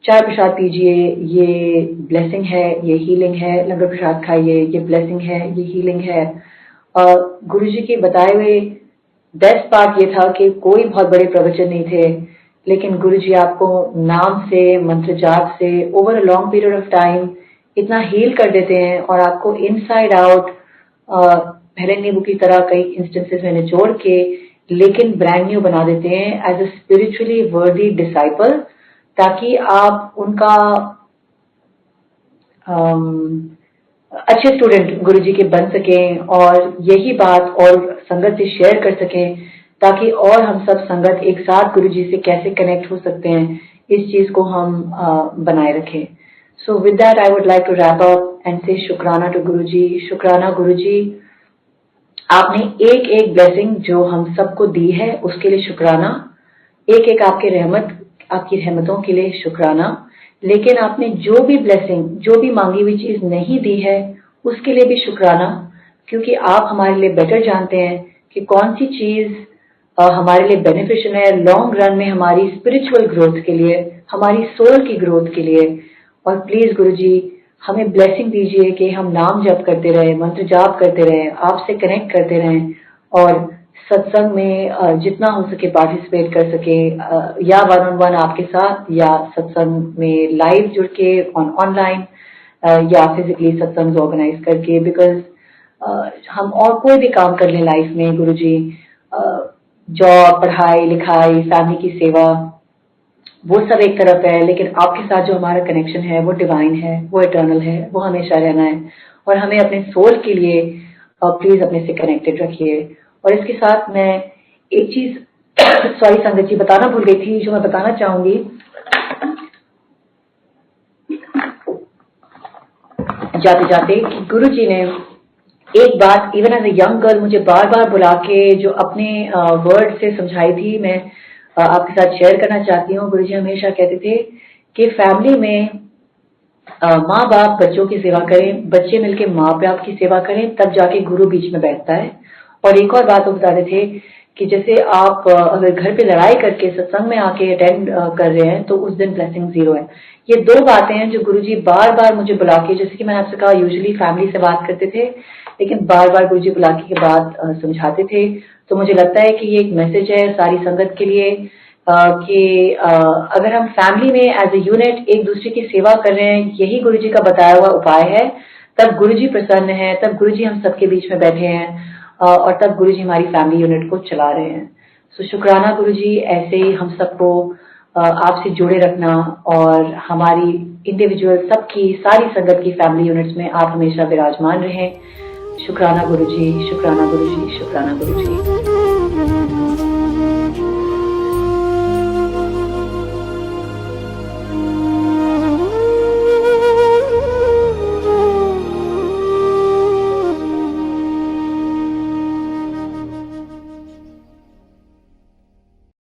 चाय प्रसाद पीजिए, ये ब्लेसिंग है, ये हीलिंग है। लंगर प्रसाद खाइए, ये ब्लेसिंग है, ये हीलिंग है। गुरुजी के बताए हुए बेस्ट पार्ट ये था कि कोई बहुत बड़े प्रवचन नहीं थे, लेकिन गुरुजी आपको नाम से, मंत्र जाप से over a long period of time इतना हील कर देते हैं और आपको इनसाइड आउट पहले नींबू की तरह कई इंस्टेंसेस में निचोड़ के लेकिन ब्रांड न्यू बना देते हैं एज अ स्पिरिचुअली वर्दी डिसाइपल, ताकि आप उनका अच्छे स्टूडेंट गुरुजी के बन सकें और यही बात और संगत से शेयर कर सकें, ताकि और हम सब संगत एक साथ गुरुजी से कैसे कनेक्ट हो सकते हैं इस चीज को हम बनाए रखें। So with that I would like to wrap up and से शुक्राना टू गुरुजी। शुक्राना गुरुजी, आपने एक एक ब्लेसिंग जो हम सबको दी है उसके लिए शुक्राना, एक एक आपकी रहमतों के लिए शुक्राना। लेकिन आपने जो भी ब्लेसिंग, जो भी मांगी हुई चीज नहीं दी है उसके लिए भी शुक्राना, क्योंकि आप हमारे लिए बेटर जानते हैं कि कौन सी चीज हमारे लिए बेनिफिशियल है लॉन्ग रन में, हमारी स्पिरिचुअल ग्रोथ के लिए, हमारी सोल की ग्रोथ के लिए। और प्लीज गुरुजी हमें ब्लेसिंग दीजिए कि हम नाम जप करते रहें, मंत्र जाप करते रहें, आपसे कनेक्ट करते रहें और सत्संग में जितना हो सके पार्टिसिपेट कर सके, या वन ऑन वन आपके साथ, या सत्संग में लाइव जुड़ के ऑनलाइन, या फिजिकली सत्संग ऑर्गेनाइज करके। बिकॉज हम और कोई भी काम कर लें लाइफ में गुरुजी, जॉब, पढ़ाई लिखाई, फैमिली की सेवा, वो सब एक तरफ है, लेकिन आपके साथ जो हमारा कनेक्शन है वो डिवाइन है, वो इटर्नल है, वो हमेशा रहना है। और हमें अपने सोल के लिए प्लीज अपने से कनेक्टेड रखिए। और इसके साथ मैं एक चीज सॉरी संगत जी बताना भूल गई थी, जो मैं बताना चाहूंगी जाते जाते, कि गुरु जी ने एक बात even as a young girl मुझे बार बार बुला के जो अपने वर्ड से समझाई थी, मैं आपके साथ शेयर करना चाहती हूँ। गुरु जी हमेशा कहते थे कि फैमिली में माँ बाप बच्चों की सेवा करें, बच्चे मिलके माँ बाप की सेवा करें, तब जाके गुरु बीच में बैठता है। और एक और बात वो बताते थे कि जैसे आप अगर घर पे लड़ाई करके सत्संग में आके अटेंड कर रहे हैं तो उस दिन ब्लेसिंग 0 है। ये दो बातें हैं जो गुरुजी बार बार मुझे बुला के, जैसे कि मैंने आपसे कहा यूजुअली फैमिली से बात करते थे, लेकिन बार बार गुरुजी बुला के बात समझाते थे। तो मुझे लगता है कि ये एक मैसेज है सारी संगत के लिए कि अगर हम फैमिली में एज ए यूनिट एक दूसरे की सेवा कर रहे हैं, यही गुरुजी का बताया हुआ उपाय है, तब गुरुजी प्रसन्न है, तब गुरुजी हम सबके बीच में बैठे हैं और तब गुरुजी हमारी फैमिली यूनिट को चला रहे हैं। सो शुक्राना गुरुजी, ऐसे ही हम सबको आपसे जोड़े रखना और हमारी इंडिविजुअल सबकी, सारी संगत की फैमिली यूनिट्स में आप हमेशा विराजमान रहें। शुक्राना गुरुजी, शुक्राना गुरुजी, शुक्राना गुरुजी।